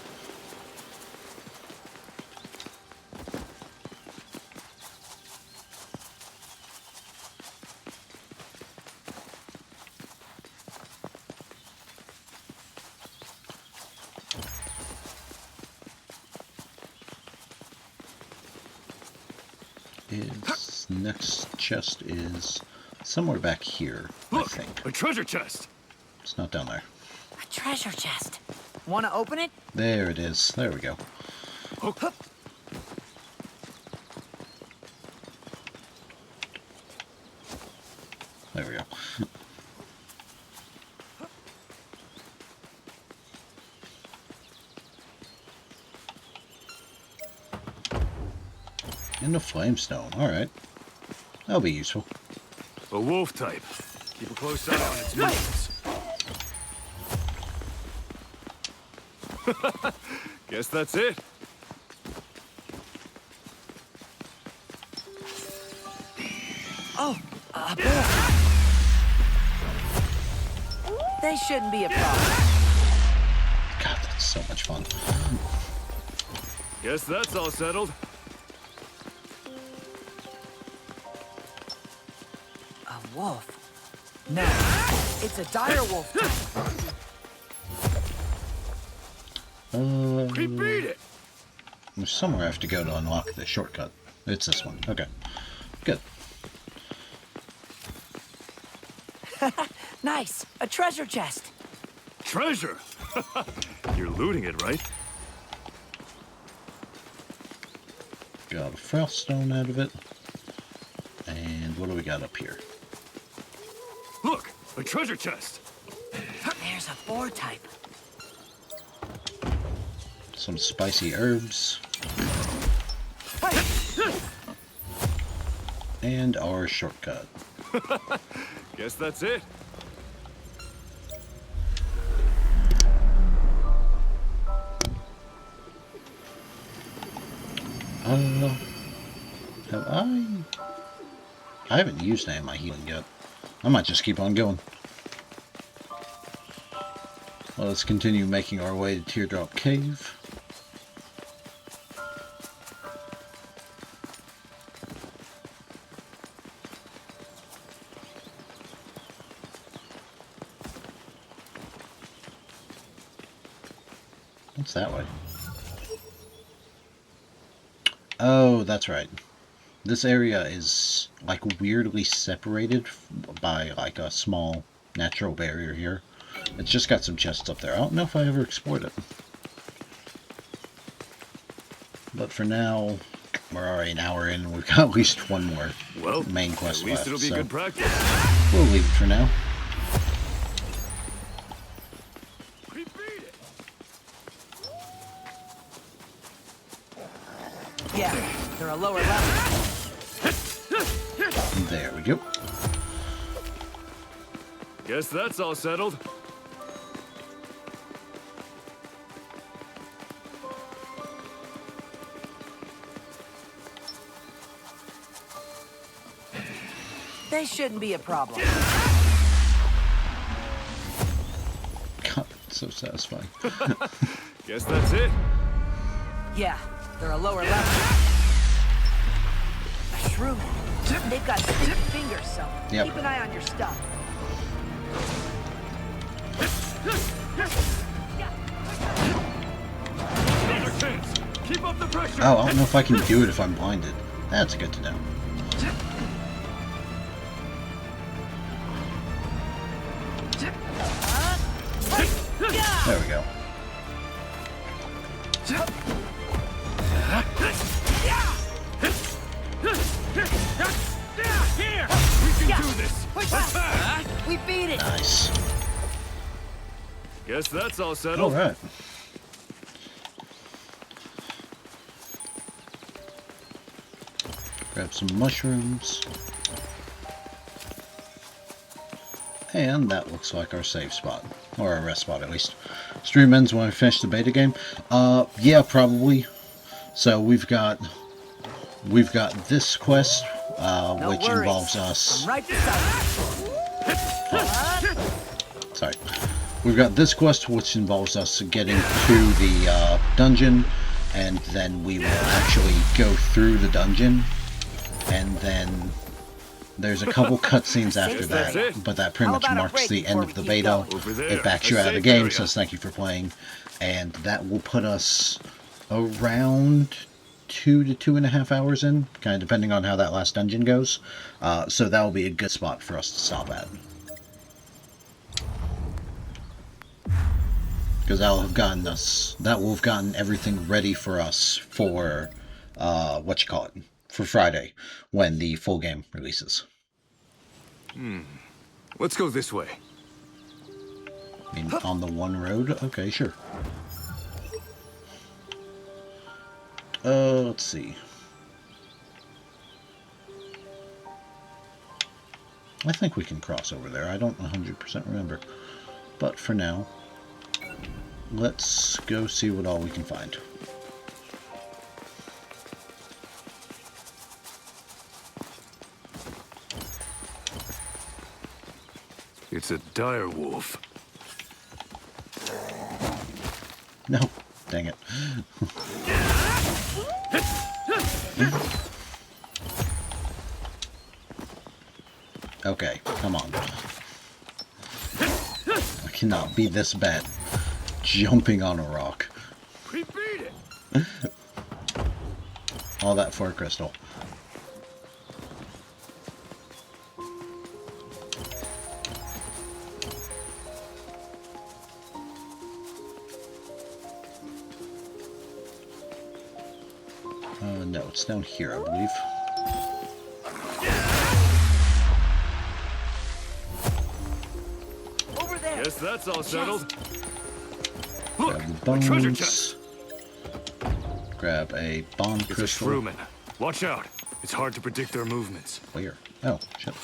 Its next chest is somewhere back here, I Look, think. a treasure chest. It's not down there. A treasure chest. Want to open it? There it is. There we go. Oh, There we go. And a flamestone. Alright. That'll be useful. a wolf type. Keep a close eye on its movements. Guess that's it. Oh, a bear. They shouldn't be a problem. God, that's so much fun. Guess that's all settled. A wolf? No, it's a dire wolf type. We beat it! There's somewhere I have to go to unlock the shortcut. It's this one. Okay. Good. Nice, a treasure chest. Treasure! You're looting it, right? Got a froststone out of it. And what do we got up here? Look, a treasure chest! There's a boar type. Some spicy herbs. And our shortcut. Guess that's it. Have I haven't used any of my healing yet. I might just keep on going. Well, let's continue making our way to Teardrop Cave. What's that way? Oh, that's right. This area is like weirdly separated by like a small natural barrier here. It's just got some chests up there. I don't know if I ever explored it. But for now, we're already an hour in and we've got at least one more main quest at least left. it'll be So good practice. we'll leave it for now. We beat it! Yeah, they're a lower level. There we go. Guess that's all settled. They shouldn't be a problem. God, so satisfying. Guess that's it. Yeah, they're a lower level. A shrew. They've got sticky fingers, so Yep. keep an eye on your stuff. Another chance. Keep up the pressure. Oh, I don't know if I can do it if I'm blinded. That's good to know. There we go. Here! We can do this! Attack! We beat it! Nice. Guess that's all settled. Alright. Grab some mushrooms. And that looks like our save spot. Or our rest spot, at least. Stream ends when I finish the beta game. Yeah, probably. So we've got this quest, No which worries. involves us. I'm right beside you. Sorry. We've got this quest, which involves us getting to the dungeon, and then we will actually go through the dungeon, and then there's a couple cutscenes after That's that, it. but that pretty How much about a marks break the end before of we the keep beta. going? Over there, It backs a you out of the safe game, area. says thank you for playing, and that will put us around 2 to 2.5 hours in, kind of depending on how that last dungeon goes. So that will be a good spot for us to stop at. Because that will have gotten everything ready for us for, for Friday, when the full game releases. Let's go this way. I mean, on the one road? Okay, sure. Let's see. I think we can cross over there. I don't 100% remember. But for now, let's go see what all we can find. It's a dire wolf. No, dang it. Okay, come on. I cannot be this bad. Jumping on a rock. We beat it. All that for a crystal. No, it's down here, I believe. Over there. Guess that's all settled. Grab Look, the a treasure bones. chest. Grab a bond It's a crystal. shrooming. Watch out. It's hard to predict their movements. Where? Oh, shit.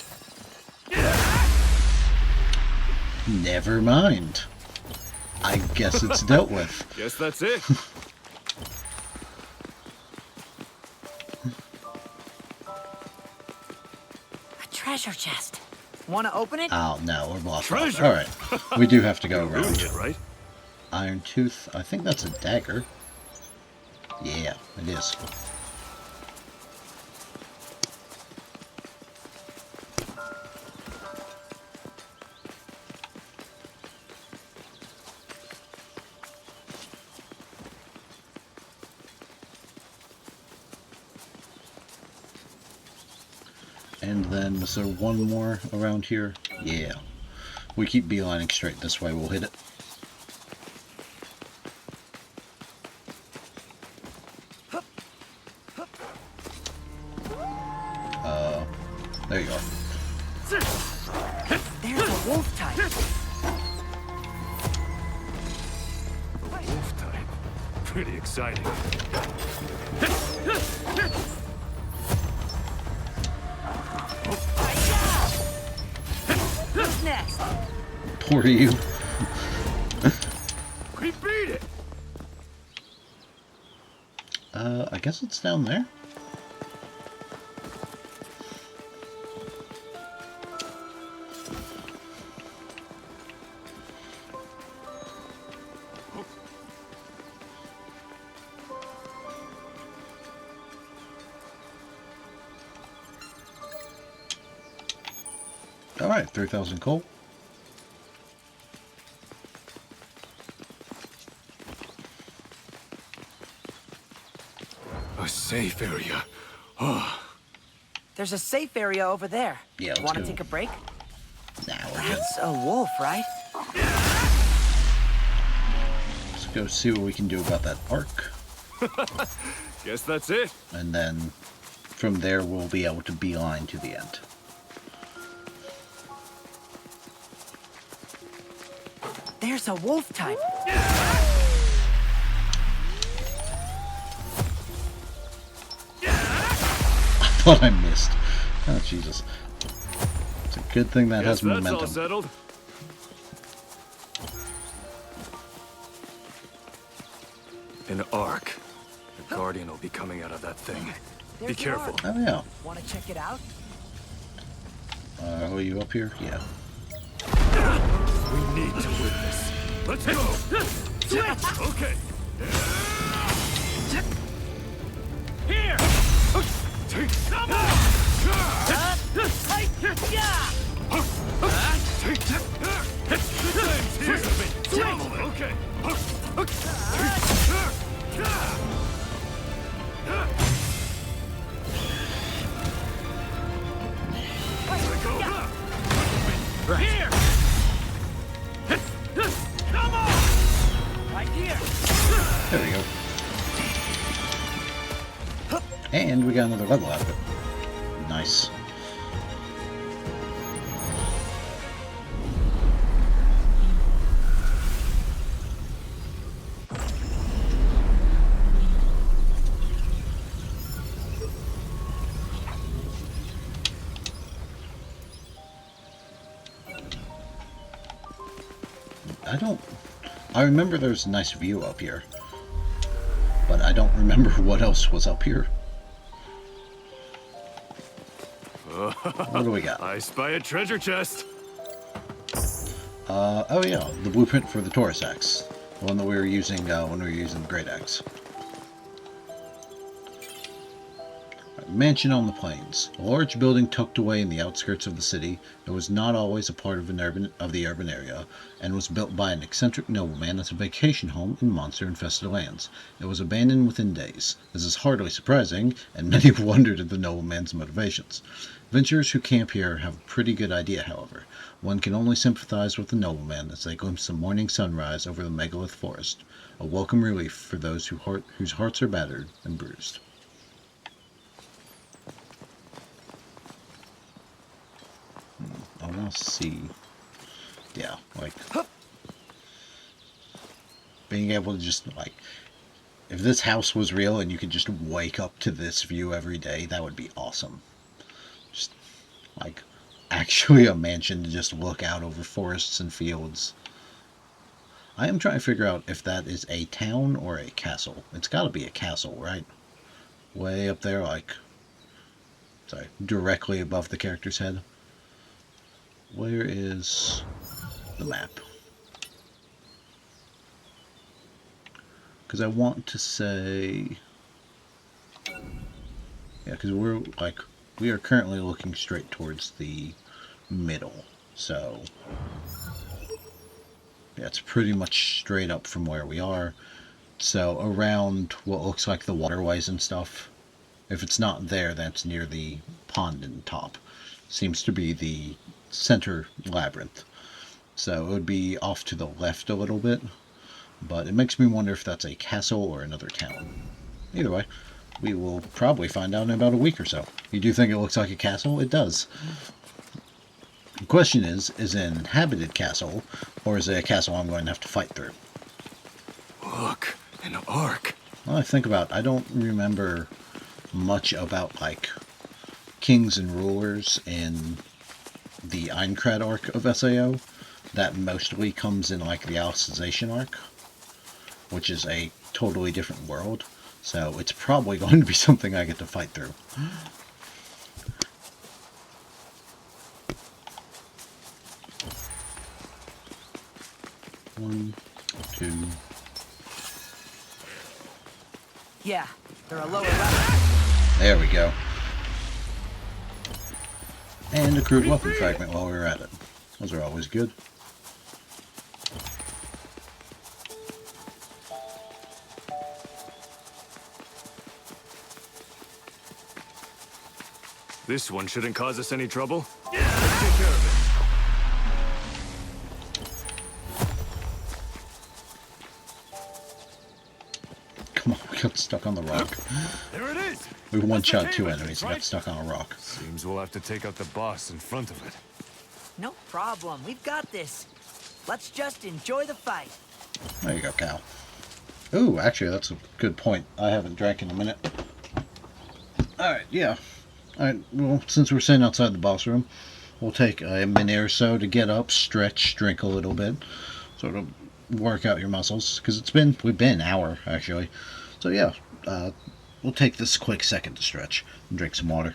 Never mind. I guess it's dealt with. Guess that's it. A treasure chest. Want to open it? Oh, no, we're blocked off. Treasure. Alright. We do have to go Ruined around. it, right? Iron tooth. I think that's a dagger. Yeah, it is. And then, is there one more around here? Yeah. We keep beelining straight this way, we'll hit it. There you go. There's a wolf type. Wolf type. Pretty exciting. Who's next? Poor you. We beat it. I guess it's down there. Alright, 3,000 coal. A safe area. Oh, There's a safe area over there. Yeah, let's Want to go. take a break? Nah, we're good. That's a wolf, right? Let's go see what we can do about that arc. guess that's it. And then from there we'll be able to beeline to the end. There's a wolf type. I thought I missed. Oh, Jesus. It's a good thing that Guess has that's all momentum. settled. An arc. The Guardian will be coming out of that thing. Be There's the careful. ark. Oh, yeah. Want to check it out? Are you up here? Yeah. We need to win this. Let's go. Okay. Here. Come on. Okay. Here. Come on. Right here. There we go. And we got another level out of it. Nice. I don't... I remember there's a nice view up here. But I don't remember what else was up here. What do we got? I spy a treasure chest. Oh yeah, the blueprint for the Taurus axe. The one that we were using when we were using the Great Axe. Mansion on the Plains. A large building tucked away in the outskirts of the city, it was not always a part of the urban area, and was built by an eccentric nobleman as a vacation home in monster-infested lands. It was abandoned within days. This is hardly surprising, and many have wondered at the nobleman's motivations. Adventurers who camp here have a pretty good idea, however. One can only sympathize with the nobleman as they glimpse the morning sunrise over the megalith forest, a welcome relief for those whose hearts are battered and bruised. I want to see, yeah, like, being able to just, like, if this house was real and you could just wake up to this view every day, that would be awesome. Just, like, actually a mansion to just look out over forests and fields. I am trying to figure out if that is a town or a castle. It's got to be a castle, right? Way up there, like, sorry, directly above the character's head. Where is the map? Because I want to say, yeah, because we are currently looking straight towards the middle, so yeah, it's pretty much straight up from where we are. So around what looks like the waterways and stuff. If it's not there, that's near the pond and top. Seems to be the center labyrinth. So it would be off to the left a little bit, but it makes me wonder if that's a castle or another town. Either way, we will probably find out in about a week or so. You do think it looks like a castle? It does. The question is it an inhabited castle, or is it a castle I'm going to have to fight through? Look, an ark. Well, I think about, I don't remember much about, like, kings and rulers in the Aincrad arc of SAO. That mostly comes in, like, the Alicization arc, which is a totally different world. So it's probably going to be something I get to fight through. One, two. Yeah, they're a lower level. There we go. And a crude weapon fragment while we were at it. Those are always good. This one shouldn't cause us any trouble. Yeah, let's take care of it. Come on, we got stuck on the rock. There it is. We one-shot two That's enemies and right? got stuck on a rock. Seems we'll have to take out the boss in front of it. No problem. We've got this. Let's just enjoy the fight. There you go, Cal. Ooh, actually, that's a good point. I haven't drank in a minute. Alright, yeah. Alright, well, since we're sitting outside the boss room, we'll take a minute or so to get up, stretch, drink a little bit, sort of work out your muscles, because we've been an hour, actually. So yeah, we'll take this quick second to stretch and drink some water.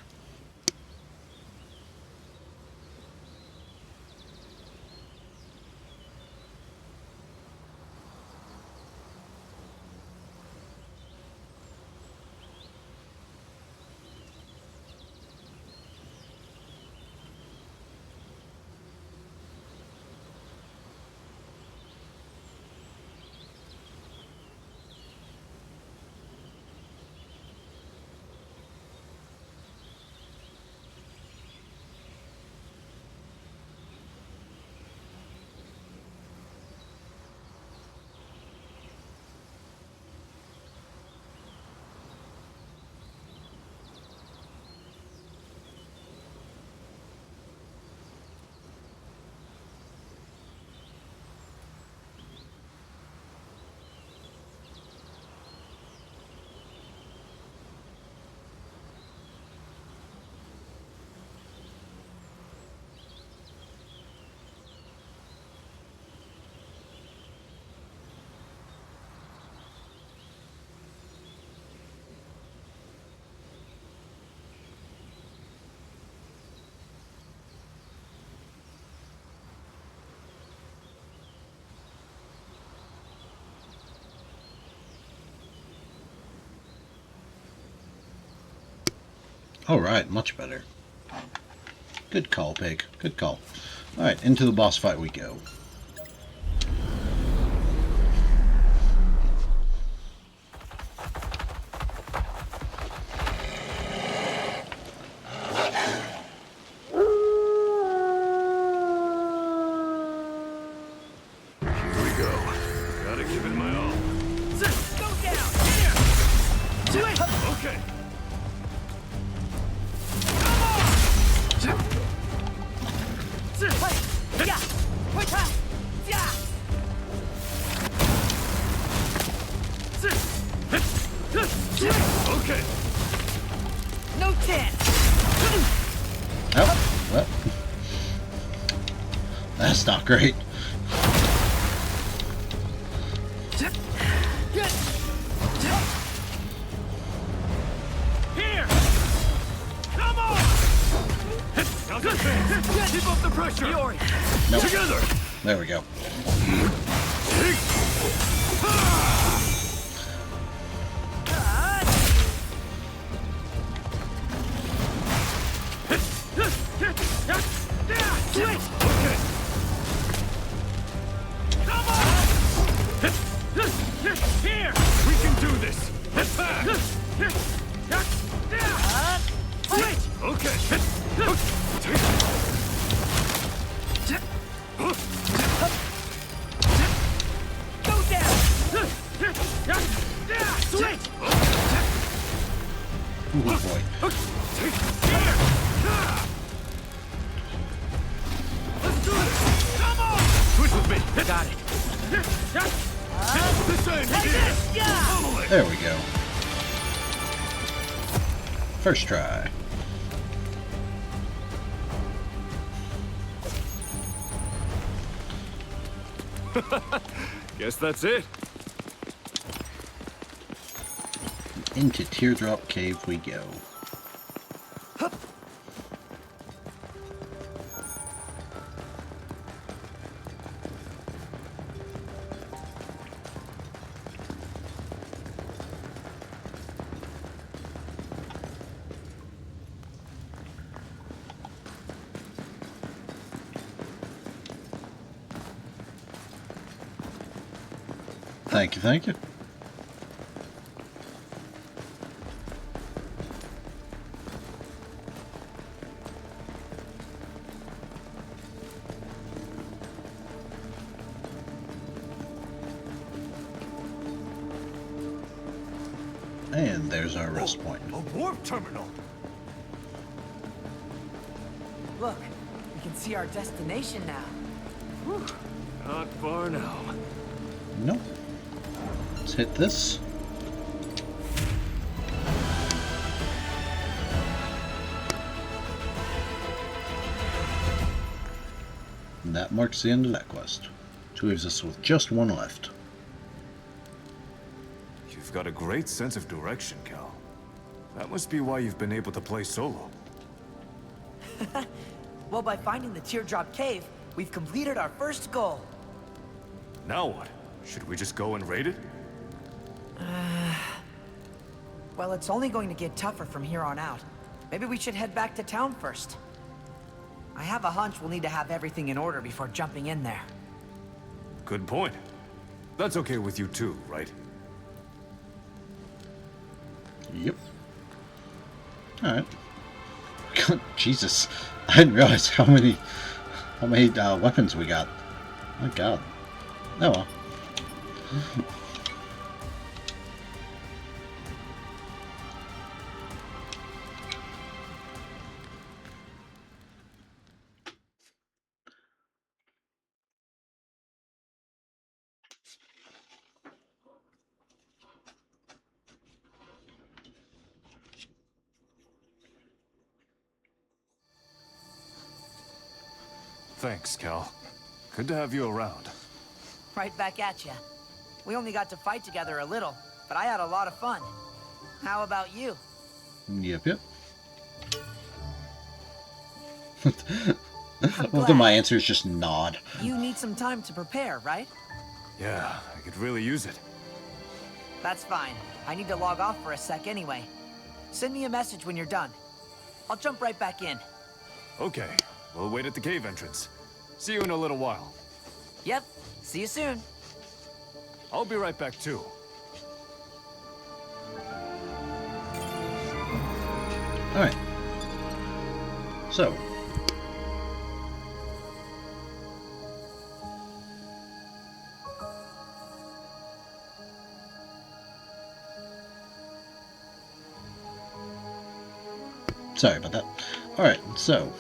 Alright, much better. Good call, pig. Good call. Alright, into the boss fight we go. Here we go. Gotta give it my all. Go down! Here! Do it! Okay. Wait! Yeah! Wait! Yeah! Okay. No chance! Oh, well. That's not great. Here. Come on. Now's your chance. Keep up the pressure. Yori! Nope. Together. There we go. Okay. Come on. Here. We can do this. Attack. Switch. Okay. Go down! Switch. Oh boy. Let's do this. Come on. Switch with me. Got it. This end. Here. Pummel it. There we go. First try. Guess that's it. Into Teardrop Cave we go. Thank you, thank you. And there's our rest point. A warp terminal. Look, we can see our destination now. Not far now. Nope. Let's hit this. And that marks the end of that quest. Which leaves us with just one left. You've got a great sense of direction, Cal. That must be why you've been able to play solo. Well, by finding the Teardrop Cave, we've completed our first goal. Now what? Should we just go and raid it? Well, it's only going to get tougher from here on out. Maybe we should head back to town first. I have a hunch we'll need to have everything in order before jumping in there. Good point. That's okay with you too, right? Yep. Alright. Jesus. I didn't realize how many weapons we got. My god. Oh well. Thanks, Cal. Good to have you around. Right back at ya. We only got to fight together a little, but I had a lot of fun. How about you? Yep, yep. I'm Well, then my glad. answer is just nod. You need some time to prepare, right? Yeah, I could really use it. That's fine. I need to log off for a sec anyway. Send me a message when you're done. I'll jump right back in. Okay, we'll wait at the cave entrance. See you in a little while. Yep, see you soon. I'll be right back too. Alright. So. Sorry about that. Alright, so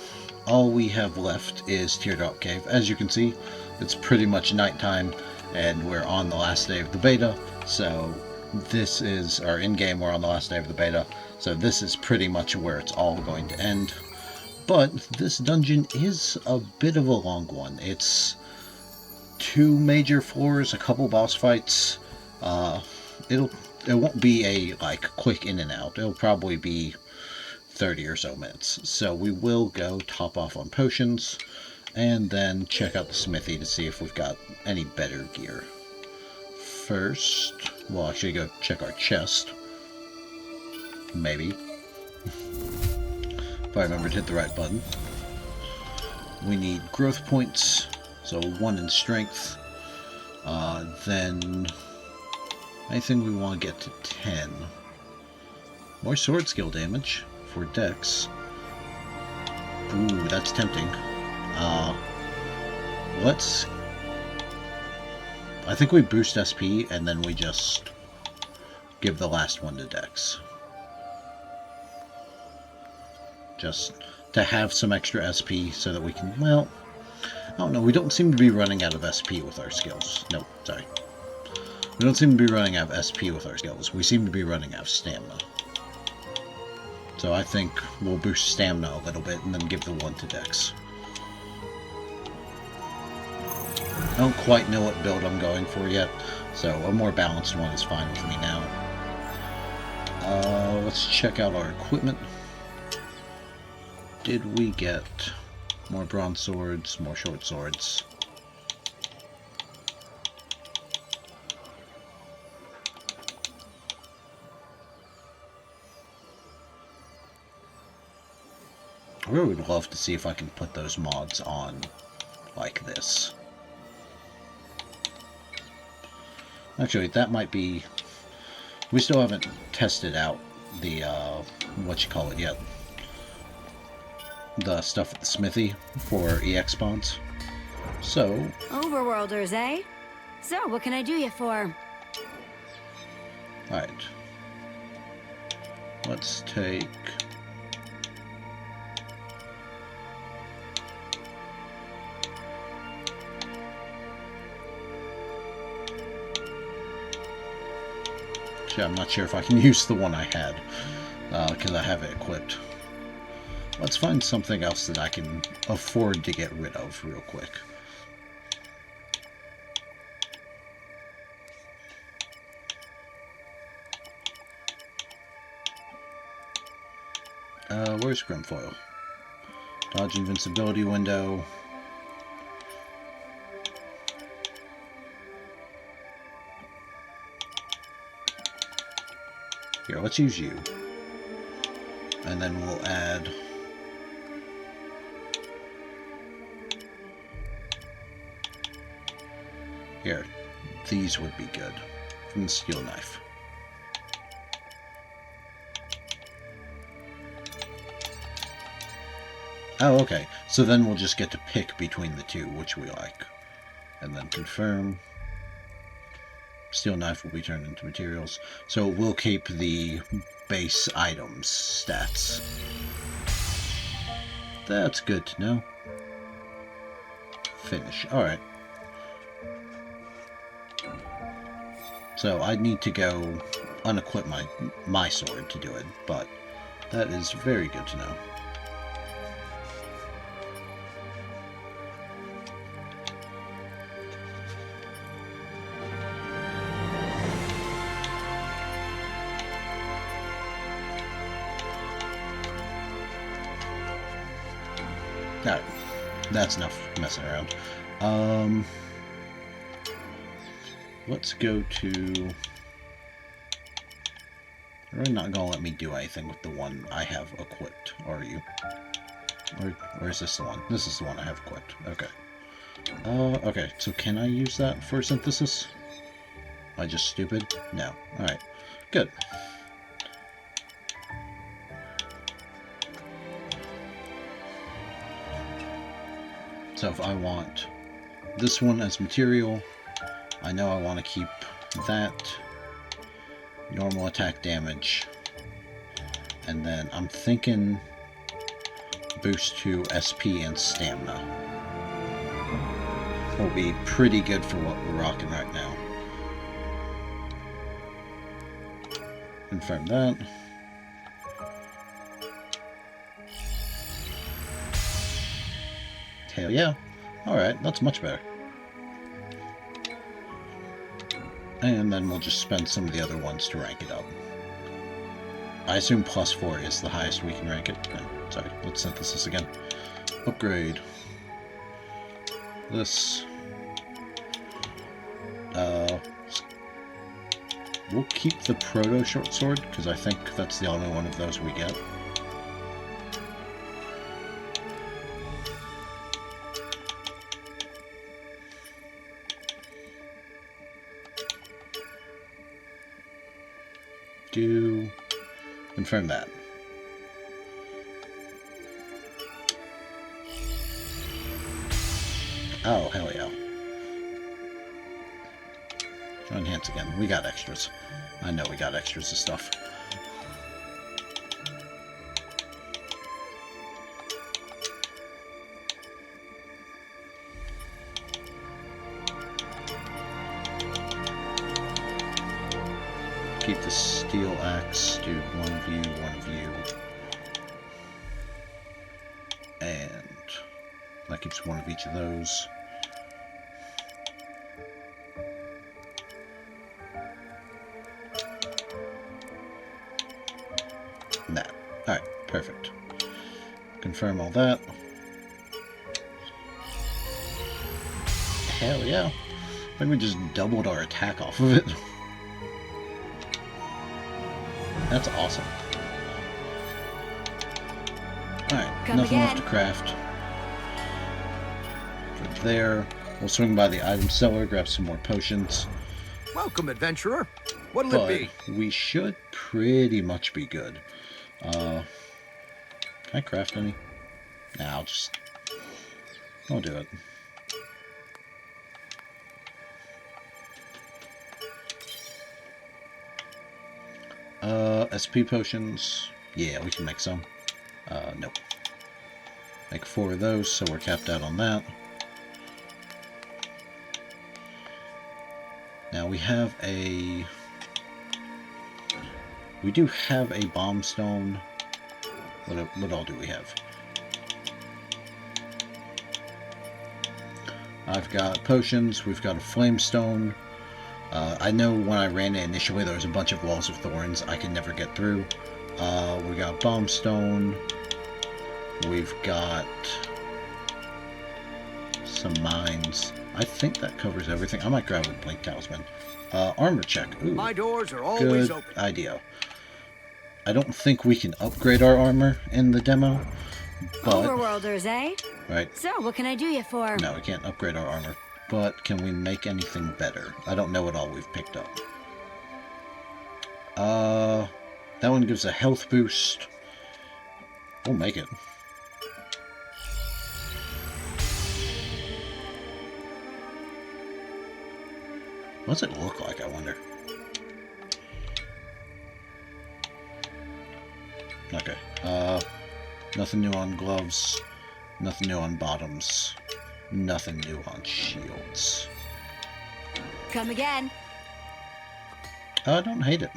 all we have left is Teardrop Cave. As you can see, it's pretty much nighttime, and we're on the last day of the beta, so this is our in-game, we're on the last day of the beta, so this is pretty much where it's all going to end. But this dungeon is a bit of a long one. It's 2 major floors, a couple boss fights. It won't be a like quick in and out. It'll probably be 30 or so minutes. So we will go top off on potions and then check out the smithy to see if we've got any better gear. First, we'll actually go check our chest. Maybe. If I remember to hit the right button. We need growth points, so 1 in strength. Then I think we want to get to 10. More sword skill damage for dex. Ooh, that's tempting. Let's... I think we boost SP and then we just give the last one to dex. Just to have some extra SP so that we can, well, I don't know, we don't seem to be running out of SP with our skills. No, sorry. We don't seem to be running out of SP with our skills. We seem to be running out of stamina. So I think we'll boost stamina a little bit and then give the 1 to dex. I don't quite know what build I'm going for yet, so a more balanced one is fine with me now. Let's check out our equipment. Did we get more bronze swords, more short swords? I really would love to see if I can put those mods on like this. Actually, that might be... We still haven't tested out the, what you call it yet. The stuff at the smithy for EX spawns. So... Overworlders, eh? So, what can I do you for? Alright. Let's take... Actually, I'm not sure if I can use the one I had, because I have it equipped. Let's find something else that I can afford to get rid of real quick. Where's Grimfoil? Dodge invincibility window. Here, let's use you. And then we'll add... Here, these would be good. From the steel knife. Oh, okay. So then we'll just get to pick between the two, which we like. And then confirm. Steel knife will be turned into materials. So we'll keep the base items stats. That's good to know. Finish. Alright. So I need to go unequip my sword to do it, but that is very good to know. Alright, that's enough messing around. Let's go to... You're really not gonna let me do anything with the one I have equipped, are you? Or is this the one? This is the one I have equipped. Okay. Okay, so can I use that for synthesis? Am I just stupid? No. Alright. Good. So if I want this one as material, I know I want to keep that. Normal attack damage. And then I'm thinking boost to SP and stamina will be pretty good for what we're rocking right now. Confirm that. Hell yeah. Alright, that's much better. And then we'll just spend some of the other ones to rank it up. I assume +4 is the highest we can rank it. No, sorry, let's synthesis again. Upgrade. This. We'll keep the Proto Short Sword, because I think that's the only one of those we get. Confirm that. Oh, hell yeah. Enhance again. We got extras. I know we got extras of stuff. Keep the steel axe, do one view. And that keeps one of each of those. And that. Alright, perfect. Confirm all that. Hell yeah. I think we just doubled our attack off of it. That's awesome. Alright, nothing left to craft. For there, we'll swing by the item seller, grab some more potions. Welcome, adventurer. What'll it be? We should pretty much be good. Can I craft any? Nah, I'll do it. SP potions. Yeah, we can make some. Nope. Make 4 of those, so we're capped out on that. Now we have a... We do have a bomb stone. What all do we have? I've got potions, we've got a flame stone. I know when I ran it initially there was a bunch of walls of thorns I could never get through. We got bomb stone. We've got some mines. I think that covers everything. I might grab a blink talisman. Armor check. Ooh, my doors are always good open. idea. I don't think we can upgrade our armor in the demo, but... Overworlders, eh? Right. So, what can I do you for? No, we can't upgrade our armor. But can we make anything better? I don't know what all we've picked up. That one gives a health boost. We'll make it. What's it look like, I wonder? Okay. Nothing new on gloves. Nothing new on bottoms. Nothing new on shields. Come again. I don't hate it.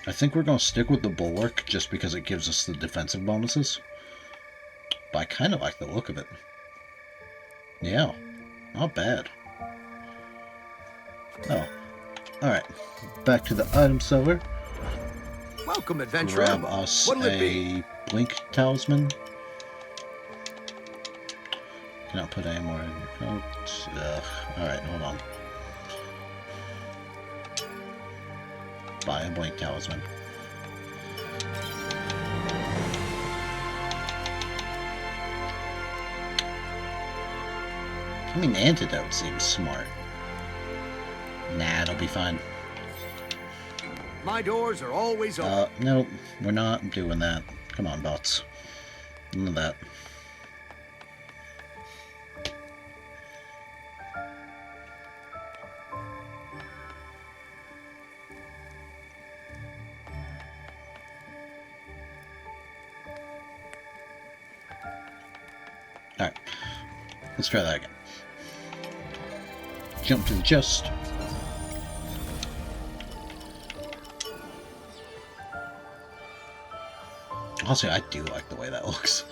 I think we're going to stick with the bulwark just because it gives us the defensive bonuses. But I kind of like the look of it. Yeah, not bad. Oh, alright. Back to the item seller. Welcome, adventurer. Grab us What'll it a be? blink talisman. Cannot put any more in your coat. Alright, hold on. buy a blink talisman. I mean, antidote seems smart. Nah, it'll be fine. My doors are always open. Nope, we're not doing that. Come on, bots. None of that. Alright, let's try that again. Jump to the chest. Also, I do like the way that looks.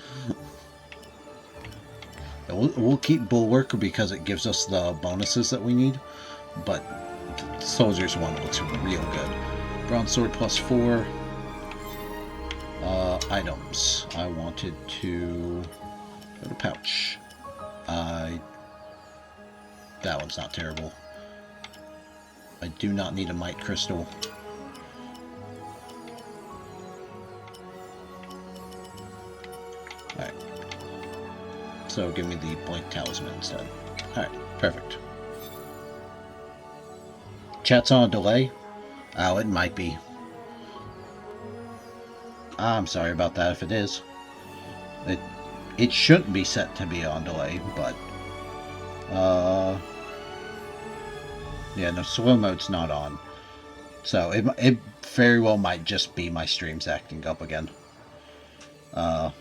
We'll keep Bulwark because it gives us the bonuses that we need, but the Soldier's one looks real good. Bronze Sword +4. Items. I wanted to go to pouch. That one's not terrible. I do not need a Might Crystal. Alright. So give me the Blink Talisman instead. Alright, perfect. Chat's on a delay? Oh, it might be. I'm sorry about that if it is. It shouldn't be set to be on delay, but yeah, no, slow mode's not on. So it very well might just be my streams acting up again. I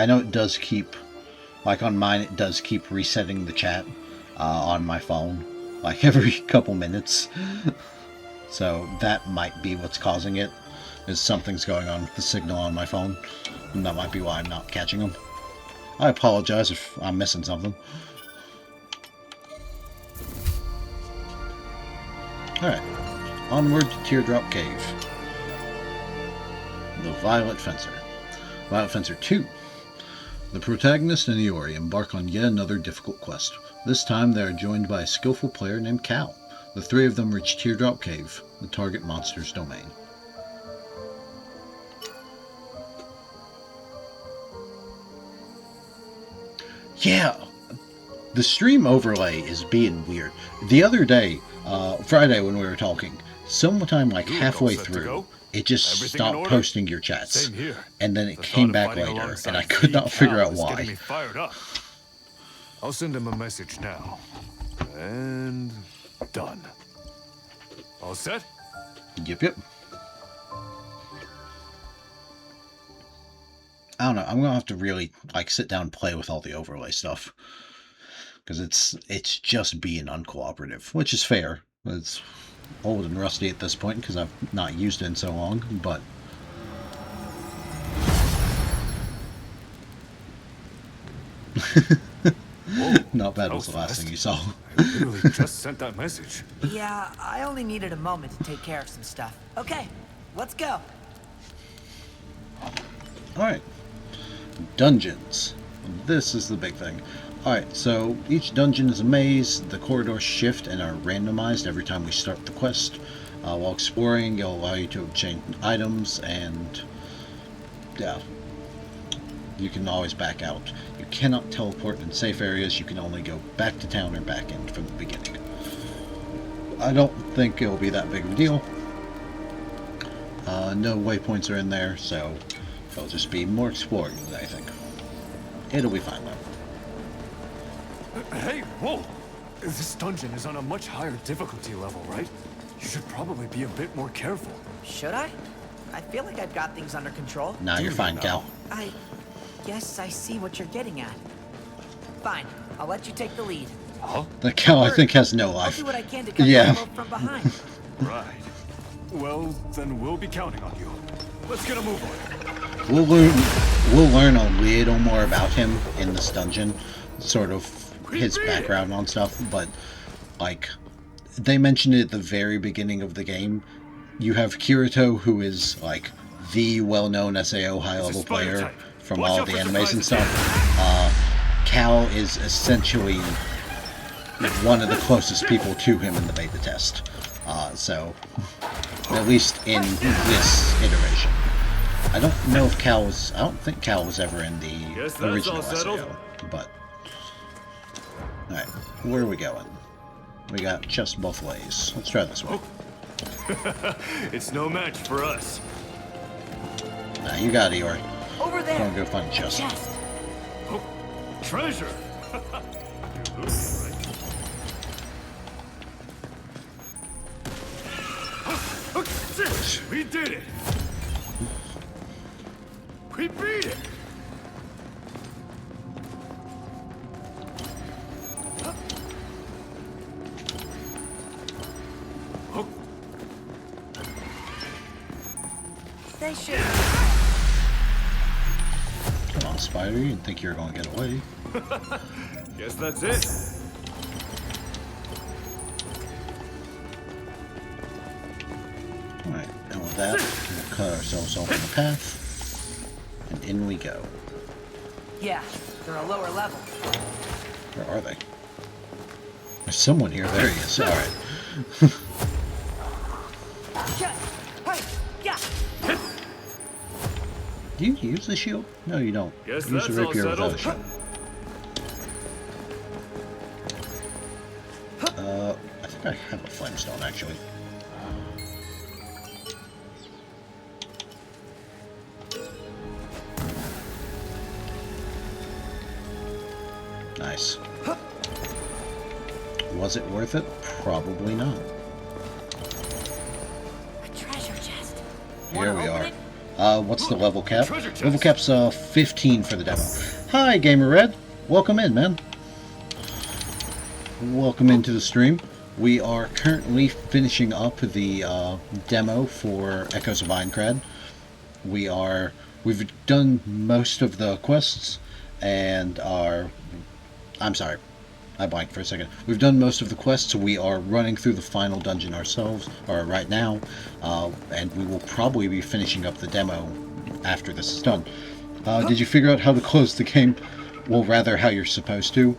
know it does keep, like on mine, it does keep resetting the chat on my phone, like every couple minutes. So that might be what's causing it, is something's going on with the signal on my phone, and that might be why I'm not catching them. I apologize if I'm missing something. Alright, onward to Teardrop Cave. The Violet Fencer. Violet Fencer 2. The protagonist and Iori embark on yet another difficult quest. This time they are joined by a skillful player named Cal. The three of them reach Teardrop Cave, the target monster's domain. Yeah, the stream overlay is being weird. The other day, Friday when we were talking, sometime like halfway through, it just stopped posting your chats. And then it came back later, and I could not figure out why. I'll send him a message now. And done. All set? Yep. I don't know, I'm gonna have to really like sit down and play with all the overlay stuff. Because it's just being uncooperative, which is fair. It's old and rusty at this point because I've not used it in so long, but not bad was the last thing you saw. I literally just sent that message. Yeah, I only needed a moment to take care of some stuff. Okay, let's go. Alright. Dungeons. This is the big thing. Alright, so each dungeon is a maze. The corridors shift and are randomized every time we start the quest. While exploring, it'll allow you to obtain items, and yeah, you can always back out. You cannot teleport in safe areas. You can only go back to town or back in from the beginning. I don't think it'll be that big of a deal. No waypoints are in there, so it'll just be more exploring than anything. It'll be fine though. Hey, whoa! This dungeon is on a much higher difficulty level, right? You should probably be a bit more careful. Should I? I feel like I've got things under control. Nah, you're fine, Cal. I guess I see what you're getting at. Fine, I'll let you take the lead. Huh? The Cal, I think, has no I'll life. do what I can to cut Yeah. them both from behind. Right. Well, then we'll be counting on you. Let's get a move on. We'll learn a little more about him in this dungeon, sort of his background on stuff, but like they mentioned it at the very beginning of the game. You have Kirito, who is like the well-known SAO high-level player from all the animes and stuff. Cal is essentially one of the closest people to him in the beta test. So, at least in this iteration. I don't know if Cal was... I don't think Cal was ever in the original SAO, but... Alright, where are we going? We got chests both ways. Let's try this way. It's no match for us. Nah, you got it, Eeyore. Over there. Go find a chest. Oh, treasure! You lose, right? We did it! We beat it! They should. Come on, Spider, you didn't think you were going to get away. Guess that's it. Alright, and with that, we'll cut ourselves off on the path. And in we go. Yeah, they're a lower level. Where are they? There's someone here. There he is. Alright. Hey, yeah. Do you use the shield? No, you don't. Guess Use the that's all rapier without a settled. shield. I think I have a flamestone, actually. Nice. Was it worth it? Probably not. A treasure chest. Here we Wanna are. open it? What's the level cap? Treasure chest. Level cap's 15 for the demo. Hi, Gamer Red. Welcome in, man. Welcome into the stream. We are currently finishing up the demo for Echoes of Aincrad. We've done most of the quests and I'm sorry, I blanked for a second. We've done most of the quests. We are running through the final dungeon ourselves, or right now, and we will probably be finishing up the demo after this is done. Did you figure out how to close the game? Well, rather, how you're supposed to.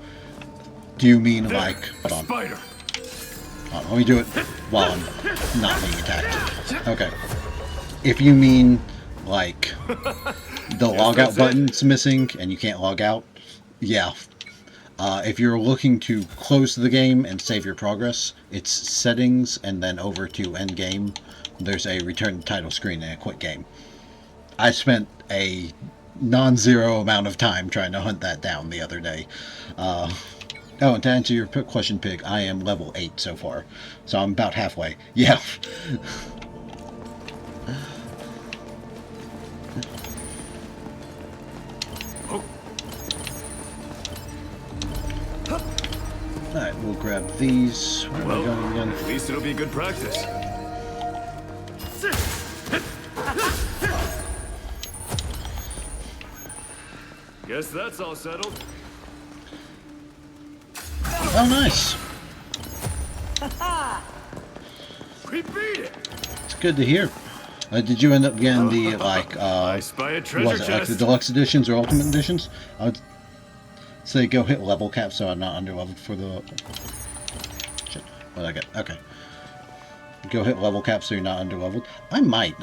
Do you mean like... A Hold on. spider! Let me do it while I'm not being attacked. Okay. If you mean, like, the logout button's missing and you can't log out, yeah. If you're looking to close the game and save your progress, it's settings and then over to end game. There's a return title screen and a quit game. I spent a non-zero amount of time trying to hunt that down the other day. Oh, and to answer your question, Pig, I am level 8 so far. So I'm about halfway. Yeah. Alright, we'll grab these. Where am I going again? At least it'll be good practice. Guess that's all settled. Oh, nice. We beat it! It's good to hear. Did you end up getting the, like, I spy a treasure was it like the chest. deluxe editions or ultimate editions? I would say go hit level cap so I'm not underleveled for the... Shit. What did I get? Okay. Go hit level cap so you're not underleveled. I might.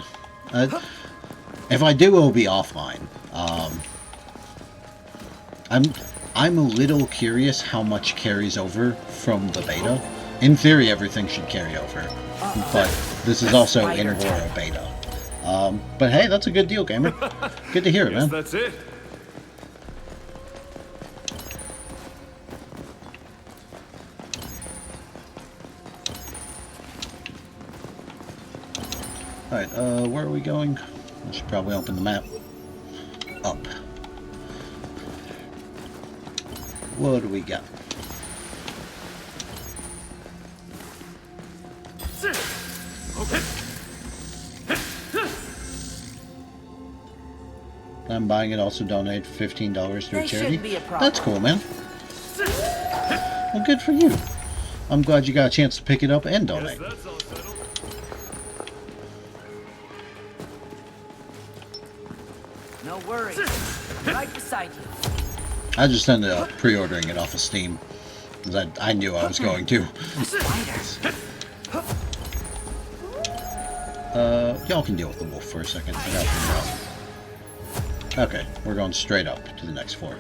If I do, it'll be offline. I'm a little curious how much carries over from the beta. In theory, everything should carry over. But this is also in Aurora beta. But hey, that's a good deal, gamer. Good to hear it, Guess man. that's it. Alright, where are we going? I should probably open the map. Up. What do we got? I'm buying it. Also donate $15 to a They charity. shouldn't be a problem. That's cool, man. Well, good for you. I'm glad you got a chance to pick it up and Guess donate. that's all settled. No worries. Right beside you. I just ended up pre-ordering it off of Steam. I knew I was going to. Spider. Y'all can deal with the wolf for a second. I gotta figure out. Okay, we're going straight up to the next floor.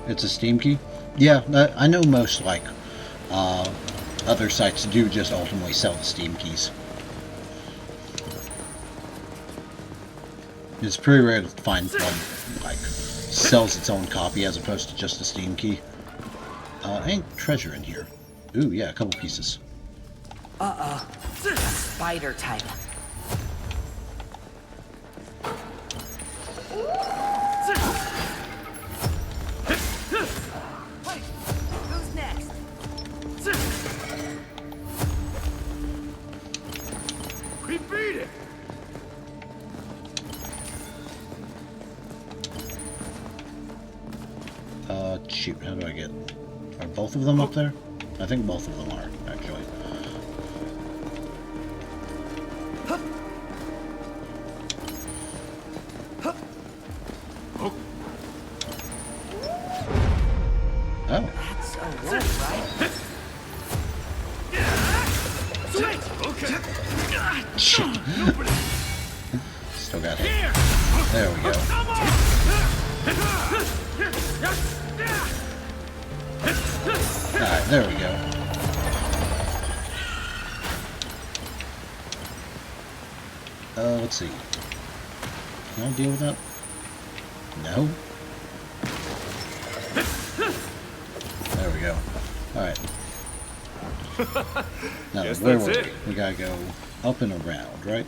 It's a Steam key? Yeah, I know most, like, other sites do just ultimately sell the Steam keys. It's pretty rare to find one, like, sells its own copy as opposed to just a Steam key. Ain't treasure in here. Ooh, yeah, a couple pieces. Uh-oh. Spider type. Wait, who's next? We beat it! Shoot, how do I get... Are both of them up there? I think both of them are, actually. Oh. That's a wolf, right? Okay. Shit. Still got hit. There we go. Alright, there we go. Let's see. Can I deal with that? No? There we go. Alright. Now, Guess where that's were it. we? We gotta go up and around, right?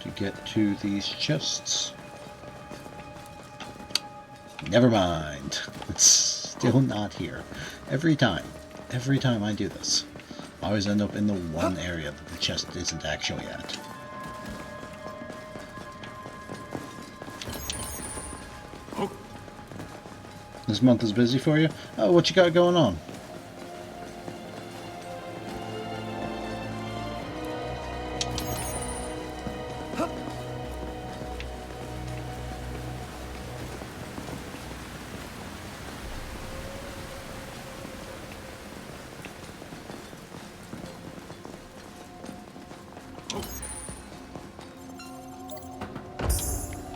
To get to these chests. Never mind. It's still not here. Every time I do this, I always end up in the one area that the chest isn't actually at. This month is busy for you? Oh, what you got going on?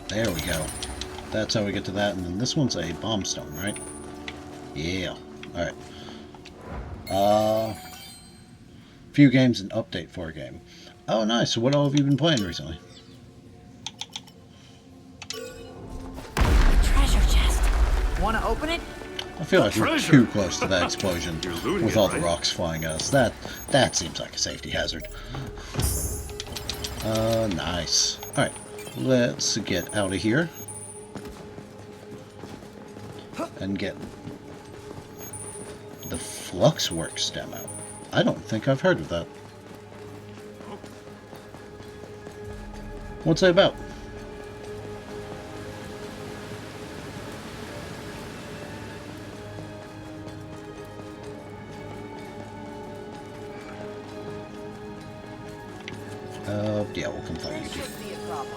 There we go. That's how we get to that, and then this one's a bomb stone, right? Yeah. Alright. Few games and update for a game. Oh, nice. So what all have you been playing recently? Treasure chest. Wanna open it? I feel like we're Treasure! too close to that explosion You're looting with it, all the right? rocks flying at us. That seems like a safety hazard. Nice. Alright. Let's get out of here. And get the Fluxworks demo. I don't think I've heard of that. What's it about? Yeah, we'll come find you. Shouldn't be a problem.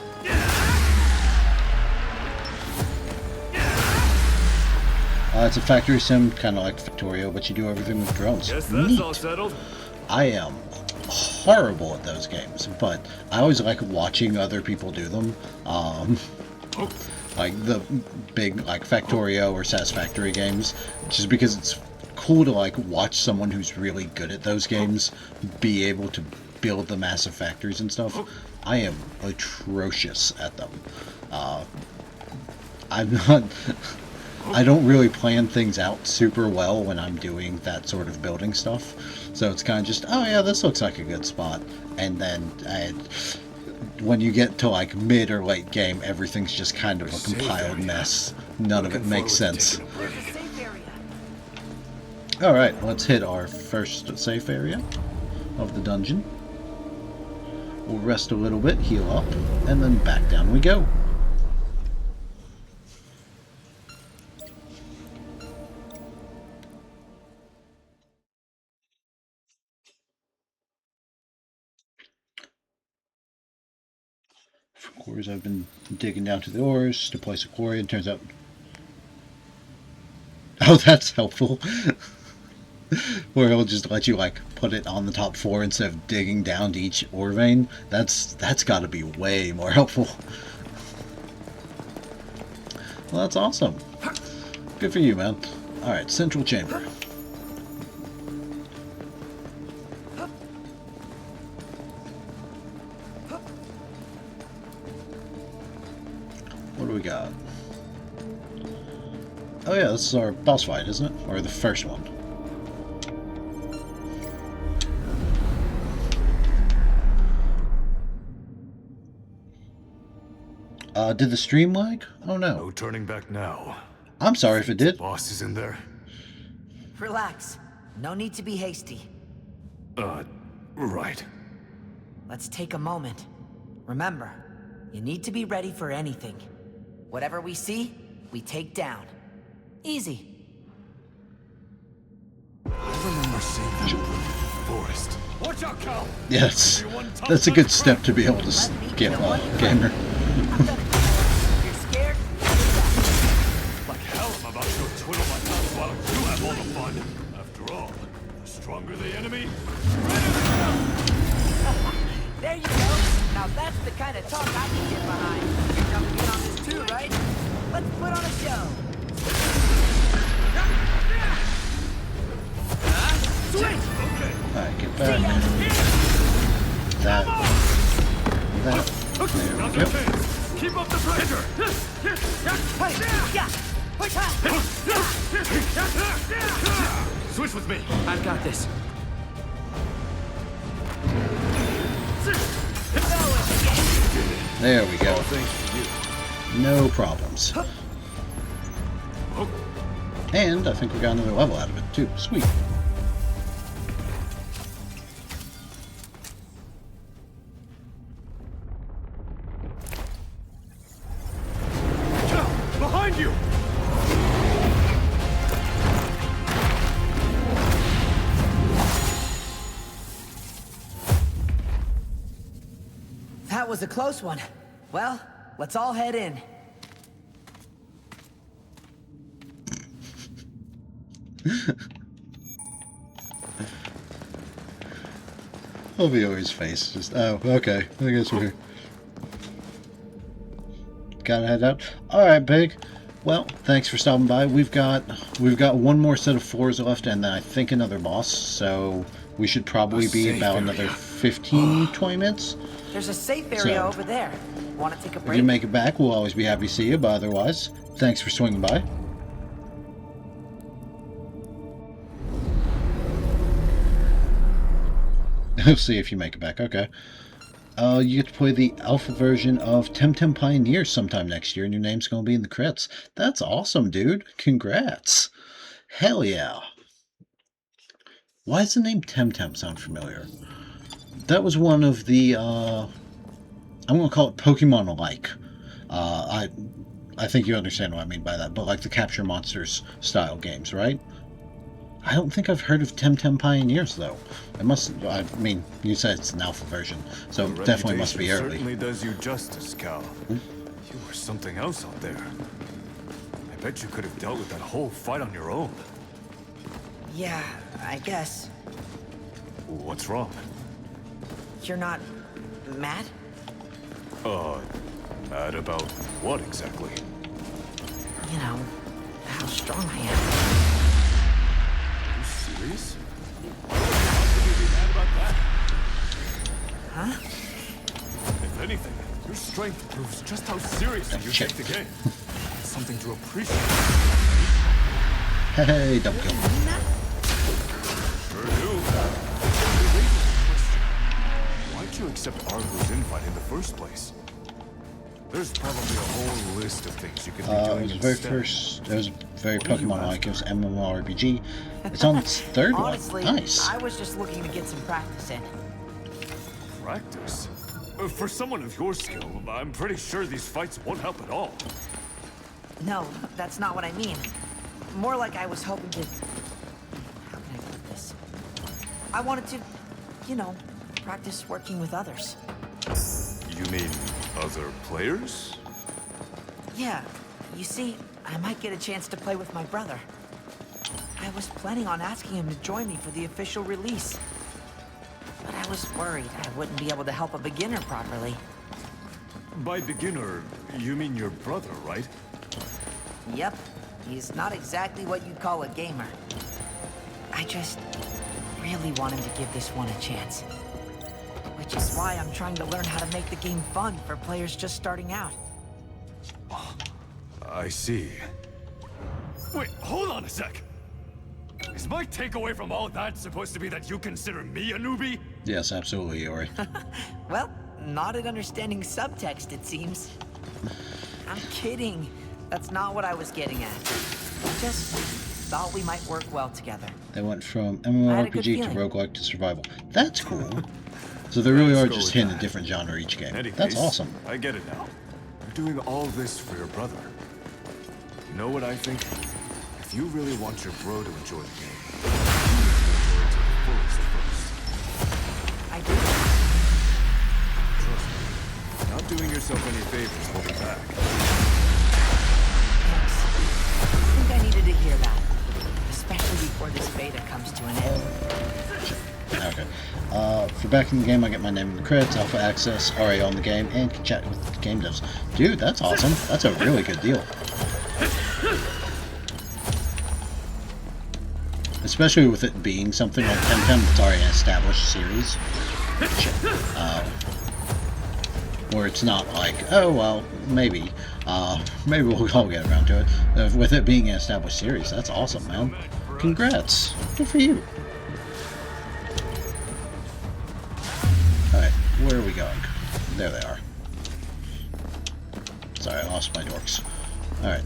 It's a factory sim, kind of like Factorio, but you do everything with drones. Guess that's Neat. all settled. I am horrible at those games, but I always like watching other people do them. Like the big like Factorio or Satisfactory games, just because it's cool to like watch someone who's really good at those games be able to build the massive factories and stuff. I am atrocious at them. I'm not. I don't really plan things out super well when I'm doing that sort of building stuff. So it's kind of just, oh yeah, this looks like a good spot. And then when you get to like mid or late game, everything's just kind of a compiled mess. None of it makes sense. There's a safe area. Alright, let's hit our first safe area of the dungeon. We'll rest a little bit, heal up, and then back down we go. Of course, I've been digging down to the ores to place a quarry, and it turns out... Oh, that's helpful. Where it'll just let you, like, put it on the top floor instead of digging down to each ore vein. That's gotta be way more helpful. Well, that's awesome. Good for you, man. Alright, central chamber. What do we got? Oh yeah, this is our boss fight, isn't it? Or the first one. Did the stream lag? Oh no. No turning back now. I'm sorry if it did. Boss is in there. Relax. No need to be hasty. Right. Let's take a moment. Remember, you need to be ready for anything. Whatever we see, we take down. Easy. I remember seeing that in the forest. Watch out, Cal! Yes, that's a good step to be able to skip, gamer. You're scared? Like hell, I'm about to go twiddle my thumbs while you have all the fun. After all, the stronger the enemy, There you go. Now that's the kind of talk I can get behind. You're jumping in on this too, right? Let's put on a show. Switch! Okay. Alright, get back. That. There Now's we your go. chance. Keep up the pressure. Switch with me. I've got this. There we go. All thanks to you. No problems. And I think we got another level out of it too. Sweet. Behind you! That was a close one. Well, let's all head in. Ovio's face just, oh, okay. I guess we're... Gotta head out. Alright, Big. Well, thanks for stopping by. We've got one more set of floors left and then I think another boss, so we should probably be about another 15, 20 minutes. There's a safe area So, over there. Want to take a If break? you make it back, we'll always be happy to see you, but otherwise, thanks for swinging by. We'll see if you make it back, okay. You get to play the alpha version of Temtem Pioneers sometime next year, and your name's going to be in the credits. That's awesome, dude. Congrats. Hell yeah. Why does the name Temtem sound familiar? That was one of the, I'm going to call it Pokemon-alike. I think you understand what I mean by that, but like the Capture Monsters style games, right? I don't think I've heard of Temtem Pioneers, though. It must, I mean, you said it's an alpha version, so it definitely must be early. Certainly does you justice, Cal. You were something else out there. I bet you could have dealt with that whole fight on your own. Yeah, I guess. What's wrong? You're not mad? Mad about what exactly? You know, how strong I am. Are you serious? How could you be mad about that? Huh? If anything, your strength proves just how seriously you take the game. It's something to appreciate. Hey, don't kill me. Mean that? Sure do. It raises the question. Why'd you accept Argo's invite in the first place? There's probably a whole list of things you could be It doing was very instead. first, it was very What are you Pokemon-like. It was after? MMORPG. It's on its third Honestly, one. Nice. I was just looking to get some practice in. Practice? For someone of your skill, I'm pretty sure these fights won't help at all. No, that's not what I mean. More like I was hoping to... How can I put this? I wanted to, you know, practice working with others. You mean Other players? Yeah, you see, I might get a chance to play with my brother. I was planning on asking him to join me for the official release. But I was worried I wouldn't be able to help a beginner properly. By beginner, you mean your brother, right? Yep, he's not exactly what you'd call a gamer. I just really want him to give this one a chance. Which is why I'm trying to learn how to make the game fun for players just starting out. I see. Wait, hold on a sec. Is my takeaway from all that supposed to be that you consider me a newbie? Yes, absolutely, Yori. Well, not at understanding subtext, it seems. I'm kidding. That's not what I was getting at. I just thought we might work well together. They went from I had a good MMORPG to feeling. roguelike to survival. That's cool. So they really are Let's go just with hitting a that. different genre each game. Anyways, That's awesome. I get it now. You're doing all this for your brother. You know what I think? If you really want your bro to enjoy the game, you need to enjoy it to the fullest first. I do. Trust me, not doing yourself any favors holding back. Thanks. I think I needed to hear that. Especially before this beta comes to an end. Okay. For back in the game, I get my name in the credits, alpha access, RA on the game, and can chat with the game devs. Dude, that's awesome. That's a really good deal. Especially with it being something like Temtem that's already an established series. Where it's not like, oh, well, maybe. Maybe we'll all get around to it. With it being an established series, that's awesome, man. Congrats. Good for you. Alright, where are we going? There they are. Sorry, I lost my dorks. Alright.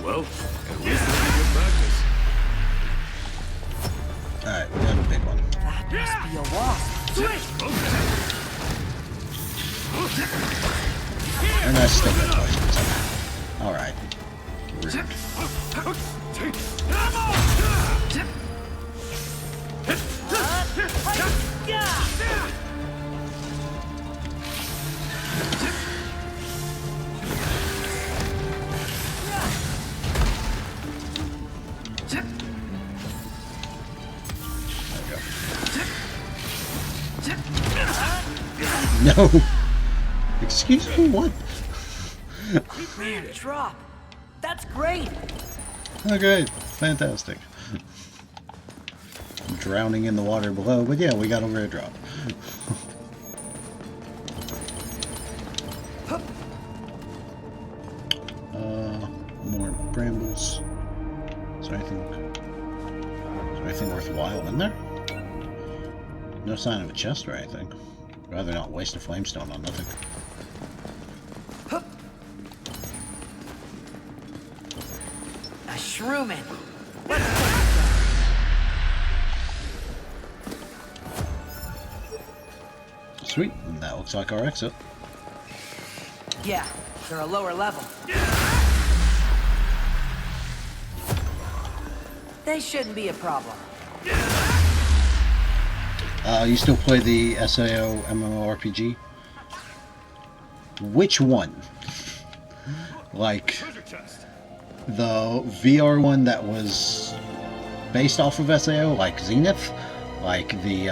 Well, at least we can get practice. Alright, we have a big one. That must be a wasp. And I still get questions. Alright. Rude. No! Excuse me, what? Man, drop. That's great. Okay, fantastic. I'm drowning in the water below, but yeah, we got over a drop. More brambles. Is there anything worthwhile in there? No sign of a chest or anything. Rather not waste a flamestone on nothing. A shroomin. Sweet, and that looks like our exit. Yeah, they're a lower level. They shouldn't be a problem. You still play the SAO MMORPG? Which one? Like, Treasure chest. the VR one that was based off of SAO, like Zenith? Like the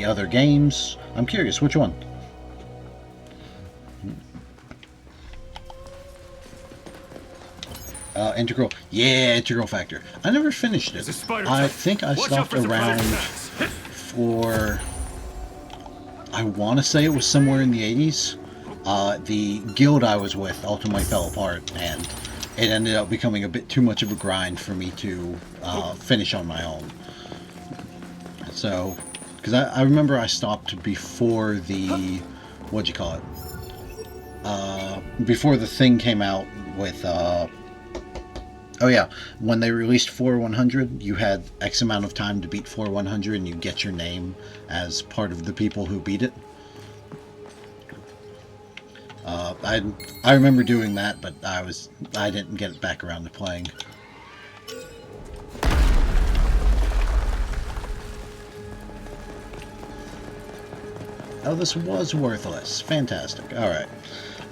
other games? I'm curious, which one? Integral. Yeah, Integral Factor. I never finished it. There's a spider I trap. think I Watch out stopped for some around predator traps. for... I want to say it was somewhere in the 80s. The guild I was with ultimately fell apart, and it ended up becoming a bit too much of a grind for me to finish on my own. So, because I remember I stopped before the... what'd you call it? Before the thing came out with... oh yeah, when they released 4100, you had X amount of time to beat 4100 and you get your name as part of the people who beat it. I remember doing that, but I didn't get back around to playing. Oh, this was worthless. Fantastic. Alright.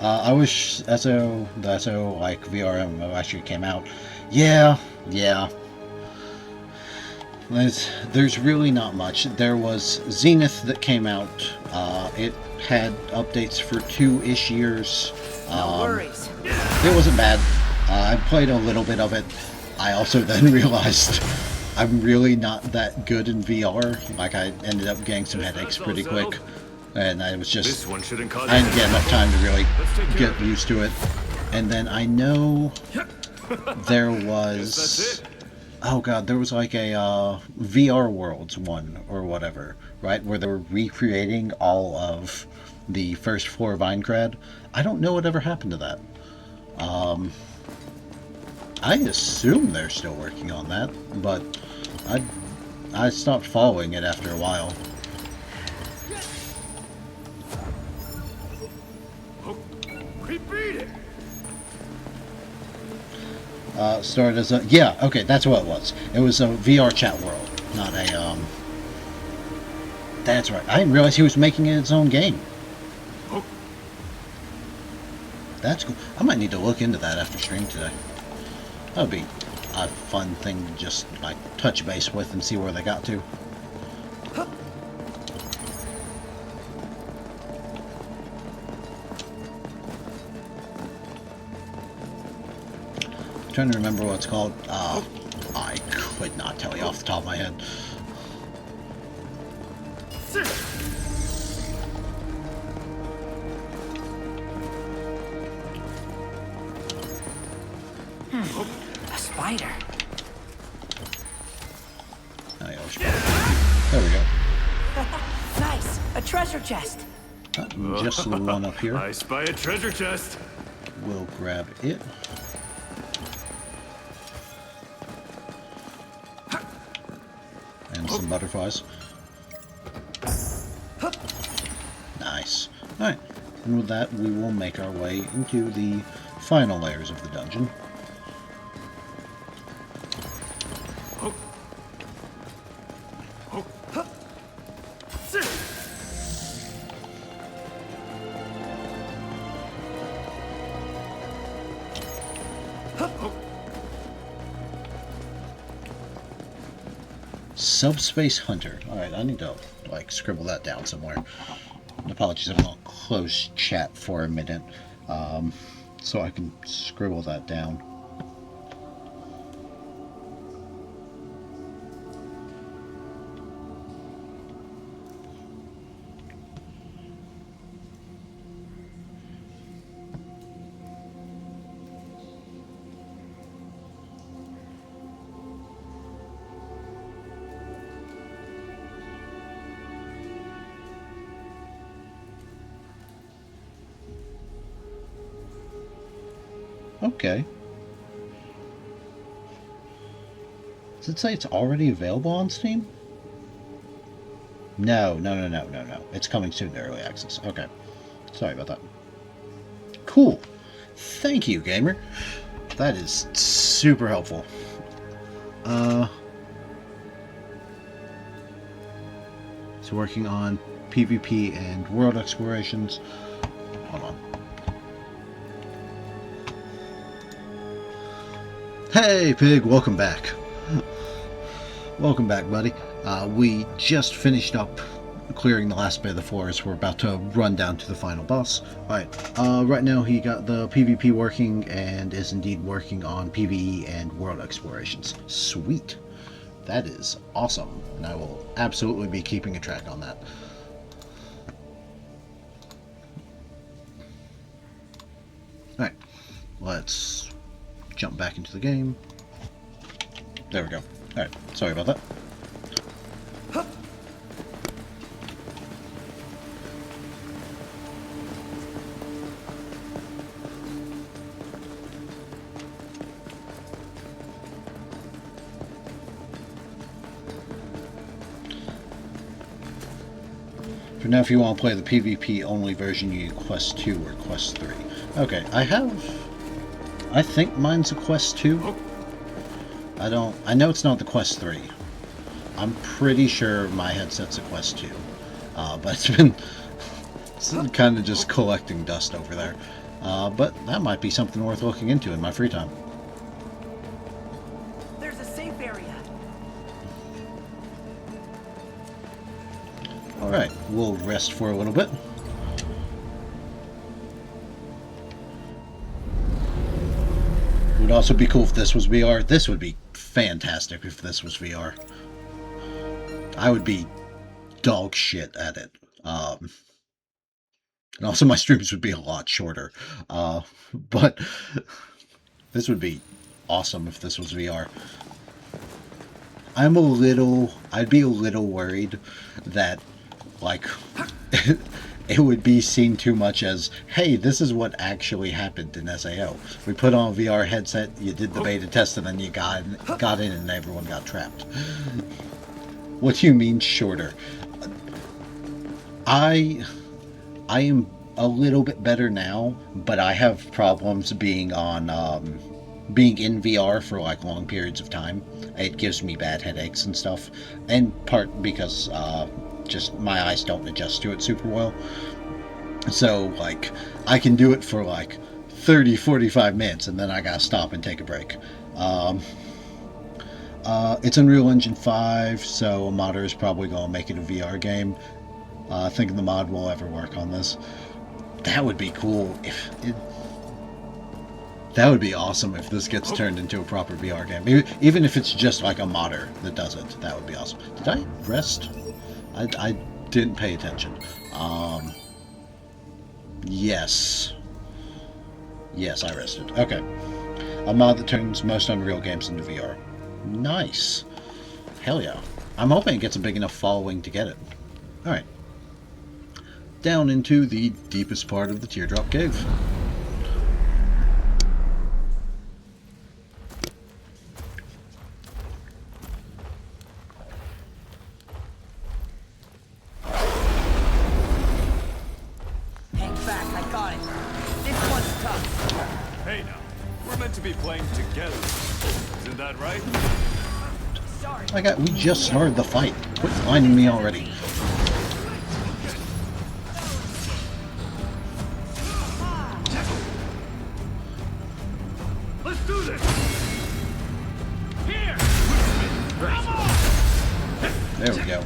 I wish the SO, like, VR MMO actually came out. Yeah. There's really not much. There was Zenith that came out. It had updates for 2-ish years. No worries. It wasn't bad. I played a little bit of it. I also then realized I'm really not that good in VR. Like, I ended up getting some headaches pretty quick. And I was just... I didn't get enough time to really get used to it. And then I know there was... Oh god, there was like a VR Worlds one or whatever, right? Where they were recreating all of the first floor of Aincrad. I don't know whatever happened to that. I assume they're still working on that, but I stopped following it after a while. Repeat it. Started as a... Yeah, okay, that's what it was. It was a VR chat world, not a, That's right. I didn't realize he was making it his own game. That's cool. I might need to look into that after stream today. That would be a fun thing to just, like, touch base with and see where they got to. Trying to remember what it's called. I could not tell you off the top of my head. A spider. Oh, yeah, there we go. Nice. A treasure chest. Just the one up here. I spy a treasure chest. We'll grab it. And some butterflies. Nice. Alright, and with that we will make our way into the final layers of the dungeon. Subspace Hunter. Alright, I need to, like, scribble that down somewhere. Apologies, I'm going to close chat for a minute, so I can scribble that down. Okay. Does it say it's already available on Steam? No. It's coming soon to Early Access. Okay. Sorry about that. Cool. Thank you, gamer. That is super helpful. It's working on PvP and world explorations. Hold on. Hey, Pig, welcome back. Welcome back, buddy. We just finished up clearing the last bit of the forest. We're about to run down to the final boss. Alright, right now he got the PvP working and is indeed working on PvE and world explorations. Sweet. That is awesome, and I will absolutely be keeping a track on that. Alright, let's jump back into the game. There we go. Alright, sorry about that. For now, if you want to play the PvP only version, you need Quest 2 or Quest 3. Okay, I think mine's a Quest 2. I know it's not the Quest 3. I'm pretty sure my headset's a Quest 2. But it's been It's kind of just collecting dust over there. But that might be something worth looking into in my free time. There's a safe area. Alright, we'll rest for a little bit. It would also be cool if this was VR. This would be fantastic if this was VR. I would be dog shit at it. And also my streams would be a lot shorter. But this would be awesome if this was VR. I'd be a little worried that, like, it would be seen too much as, hey, this is what actually happened in SAO. We put on a VR headset, you did the beta test, and then you got in and everyone got trapped. What do you mean shorter? I am a little bit better now, but I have problems being on being in VR for like long periods of time. It gives me bad headaches and stuff, and part because just my eyes don't adjust to it super well. So like I can do it for like 30-45 minutes and then I gotta stop and take a break. It's Unreal Engine 5, so a modder is probably gonna make it a VR game. Thinking the mod will ever work on this. That would be cool if it... That would be awesome if this gets turned into a proper VR game. Even if it's just like a modder that does it, that would be awesome. Did I rest? I didn't pay attention. Yes. Yes, I rested. Okay. A mod that turns most Unreal games into VR. Nice. Hell yeah. I'm hoping it gets a big enough following to get it. Alright. Down into the deepest part of the Teardrop Cave. Hang back, I got it. This one's tough. Hey now, we're meant to be playing together. Isn't that right? Sorry. We just started the fight. Quit finding me already. Let's do this! Here! There we go.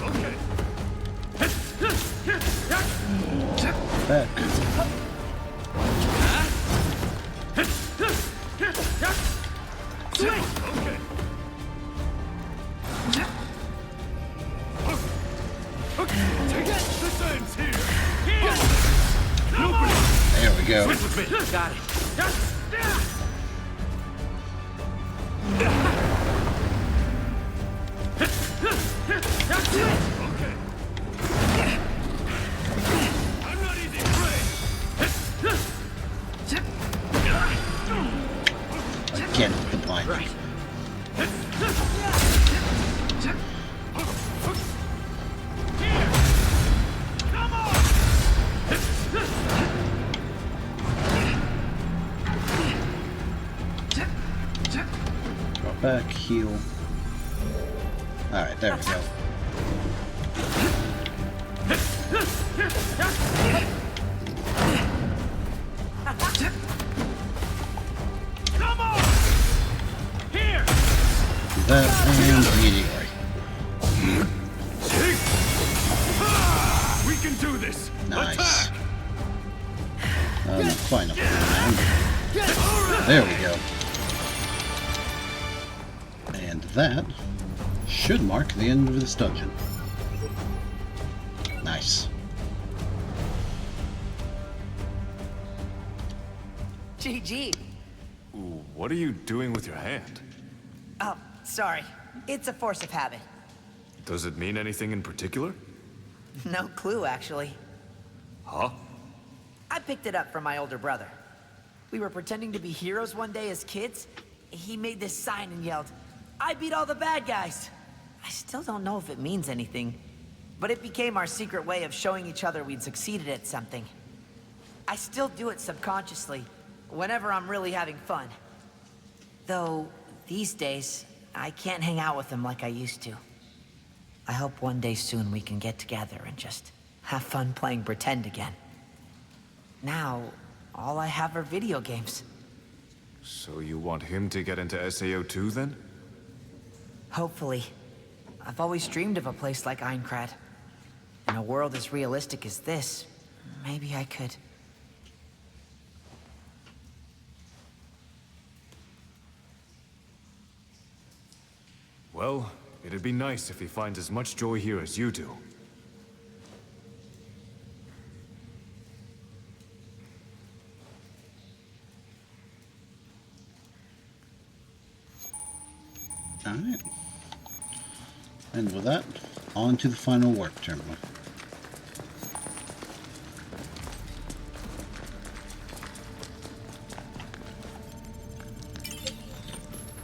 Okay. Back. Okay. This ends here. There we go. Got it. Okay. I'm not easy prey. Again with the blind. Right. Come on! Go back, heal. Alright, there we go. Come on! Here! Do that and immediately. We can do this! Nice. Attack! Not quite enough. There we go. And that should mark the end of this dungeon. Nice. GG. Ooh, what are you doing with your hand? Oh, sorry. It's a force of habit. Does it mean anything in particular? No clue, actually. Huh? I picked it up from my older brother. We were pretending to be heroes one day as kids. He made this sign and yelled, "I beat all the bad guys." I still don't know if it means anything, but it became our secret way of showing each other we'd succeeded at something. I still do it subconsciously, whenever I'm really having fun. Though, these days, I can't hang out with him like I used to. I hope one day soon we can get together and just have fun playing pretend again. Now, all I have are video games. So you want him to get into SAO too, then? Hopefully. I've always dreamed of a place like Aincrad. In a world as realistic as this, maybe I could. Well, it'd be nice if he finds as much joy here as you do. Alright. And with that, on to the final warp terminal.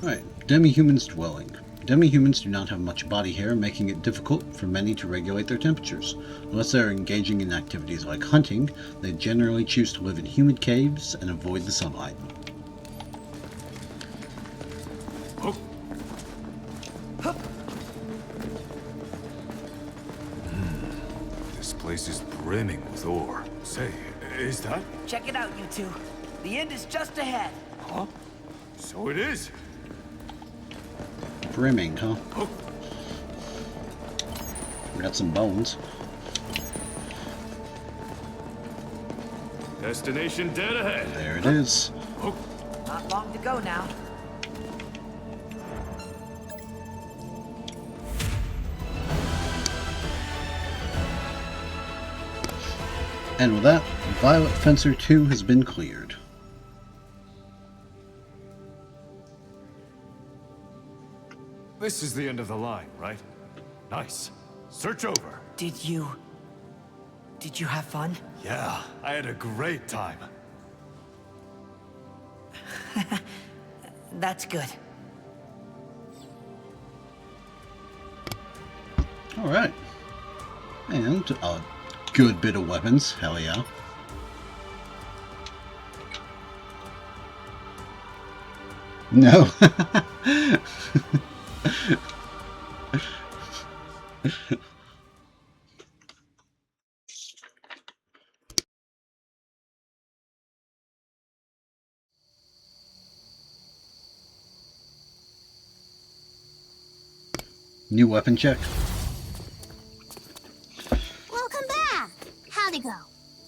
Alright, Demi-Human's dwelling. Demi-humans do not have much body hair, making it difficult for many to regulate their temperatures. Unless they are engaging in activities like hunting, they generally choose to live in humid caves and avoid the sunlight. This place is brimming with ore. Say, is that? Check it out, you two. The end is just ahead. Huh? So it is. Brimming, huh? We got some bones. Destination dead ahead. There it is. Not long to go now. And with that, Violet Fencer 2 has been cleared. This is the end of the line, right? Nice. Search over. Did you have fun? Yeah, I had a great time. That's good. Alright. And a good bit of weapons. Hell yeah. No. New weapon check. Welcome back! How'd it go?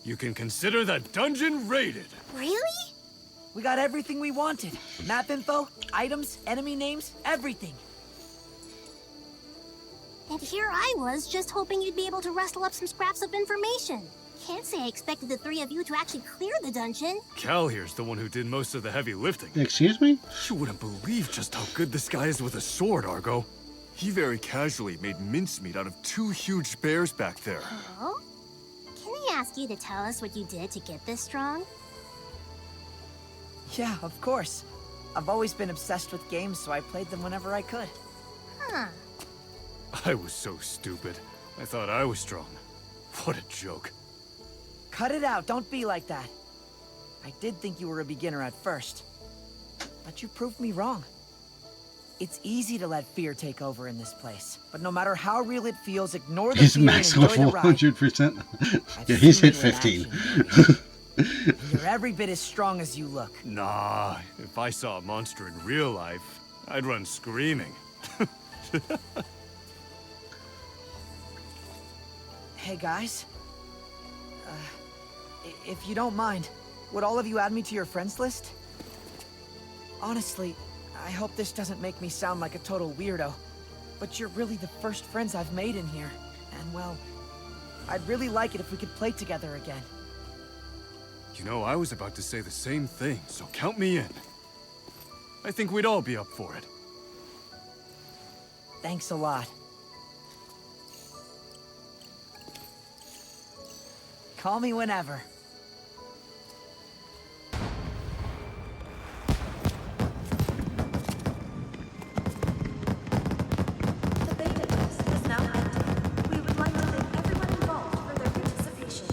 You can consider that dungeon raided. Really? We got everything we wanted. Map info, items, enemy names, everything. And here I was, just hoping you'd be able to rustle up some scraps of information. Can't say I expected the three of you to actually clear the dungeon. Cal here's the one who did most of the heavy lifting. Excuse me? You wouldn't believe just how good this guy is with a sword, Argo. He very casually made mincemeat out of two huge bears back there. Oh? Can I ask you to tell us what you did to get this strong? Yeah, of course. I've always been obsessed with games, so I played them whenever I could. Huh. I was so stupid. I thought I was strong. What a joke. Cut it out, don't be like that. I did think you were a beginner at first, but you proved me wrong. It's easy to let fear take over in this place, but no matter how real it feels, ignore the He's fear max and enjoy the level ride. 100%. Yeah, he's hit I've seen 15. you in action. You're every bit as strong as you look. Nah, if I saw a monster in real life, I'd run screaming. Hey guys, if you don't mind, would all of you add me to your friends list? Honestly, I hope this doesn't make me sound like a total weirdo, but you're really the first friends I've made in here. And well, I'd really like it if we could play together again. You know, I was about to say the same thing, so count me in. I think we'd all be up for it. Thanks a lot. Call me whenever. The beta test is now ended. We would like to thank everyone involved for their participation.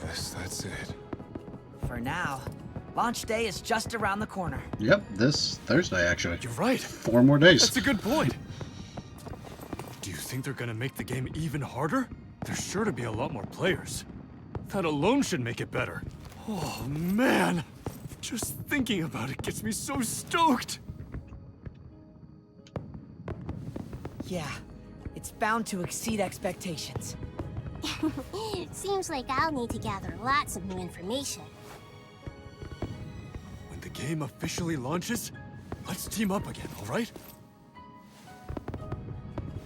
Guess that's it. For now. Launch day is just around the corner. Yep, this Thursday, actually. You're right. 4 more days. That's a good point. Do you think they're gonna make the game even harder? There's sure to be a lot more players. That alone should make it better. Oh, man. Just thinking about it gets me so stoked. Yeah, it's bound to exceed expectations. Seems like I'll need to gather lots of new information. When the game officially launches, let's team up again, all right?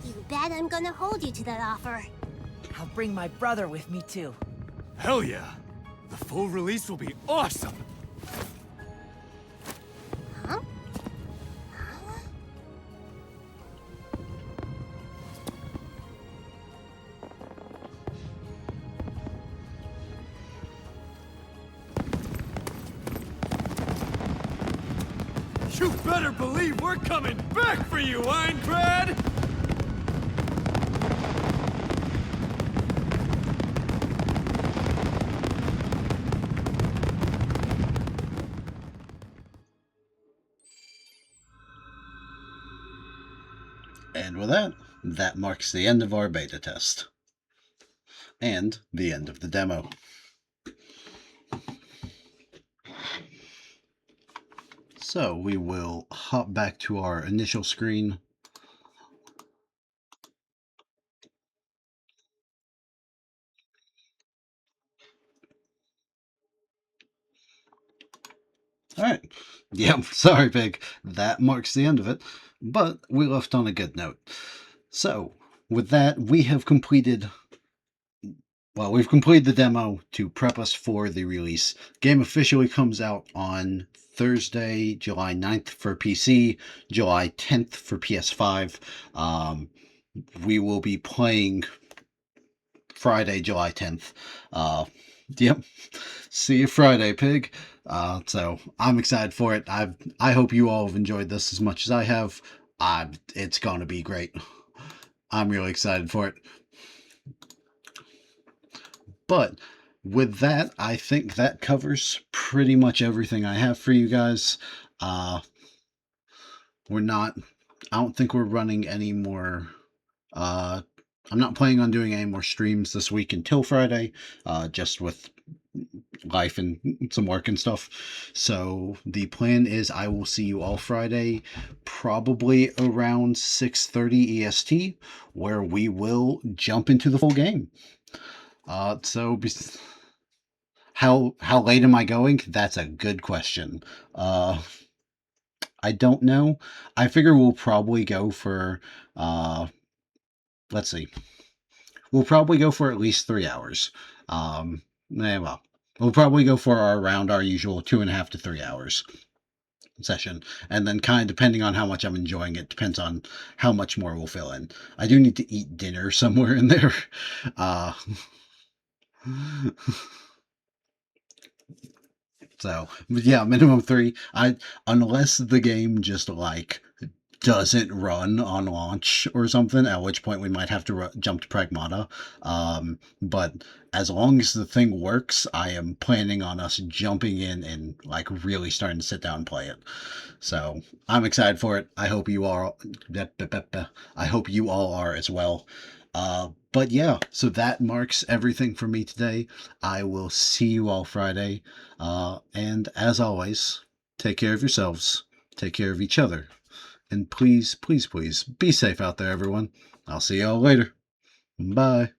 You bet I'm gonna hold you to that offer. I'll bring my brother with me too. Hell yeah. The full release will be awesome. Huh? You better believe we're coming back for you, Aincrad! And with that, that marks the end of our beta test. And the end of the demo. So we will hop back to our initial screen. Alright. Yep, sorry, Pig. That marks the end of it. But we left on a good note. So, with that, we have completed... Well, we've completed the demo to prep us for the release. Game officially comes out on Thursday, July 9th for PC, July 10th for PS5. We will be playing Friday, July 10th. Yep. See you Friday, Pig. So I'm excited for it. I hope you all have enjoyed this as much as I have. It's gonna be great. I'm really excited for it. But with that, I think that covers pretty much everything I have for you guys. I don't think we're running any more, I'm not planning on doing any more streams this week until Friday, just with life and some work and stuff. So the plan is I will see you all Friday, probably around 6:30 EST, where we will jump into the full game. So how late am I going? That's a good question. I don't know. I figure we'll probably go for let's see. We'll probably go for at least 3 hours. Well, we'll probably go for around our usual 2.5 to 3 hours session, and then kind of depending on how much I'm enjoying it, depends on how much more we'll fill in. I do need to eat dinner somewhere in there. So, but yeah, minimum 3. Unless the game just like doesn't run on launch or something, at which point we might have to jump to Pragmata. But as long as the thing works, I am planning on us jumping in and like really starting to sit down and play it. So I'm excited for it. I hope you are. I hope you all are as well. But yeah, so that marks everything for me today. I will see you all Friday. And as always, take care of yourselves, take care of each other, and please, please, please be safe out there, everyone. I'll see y'all later. Bye.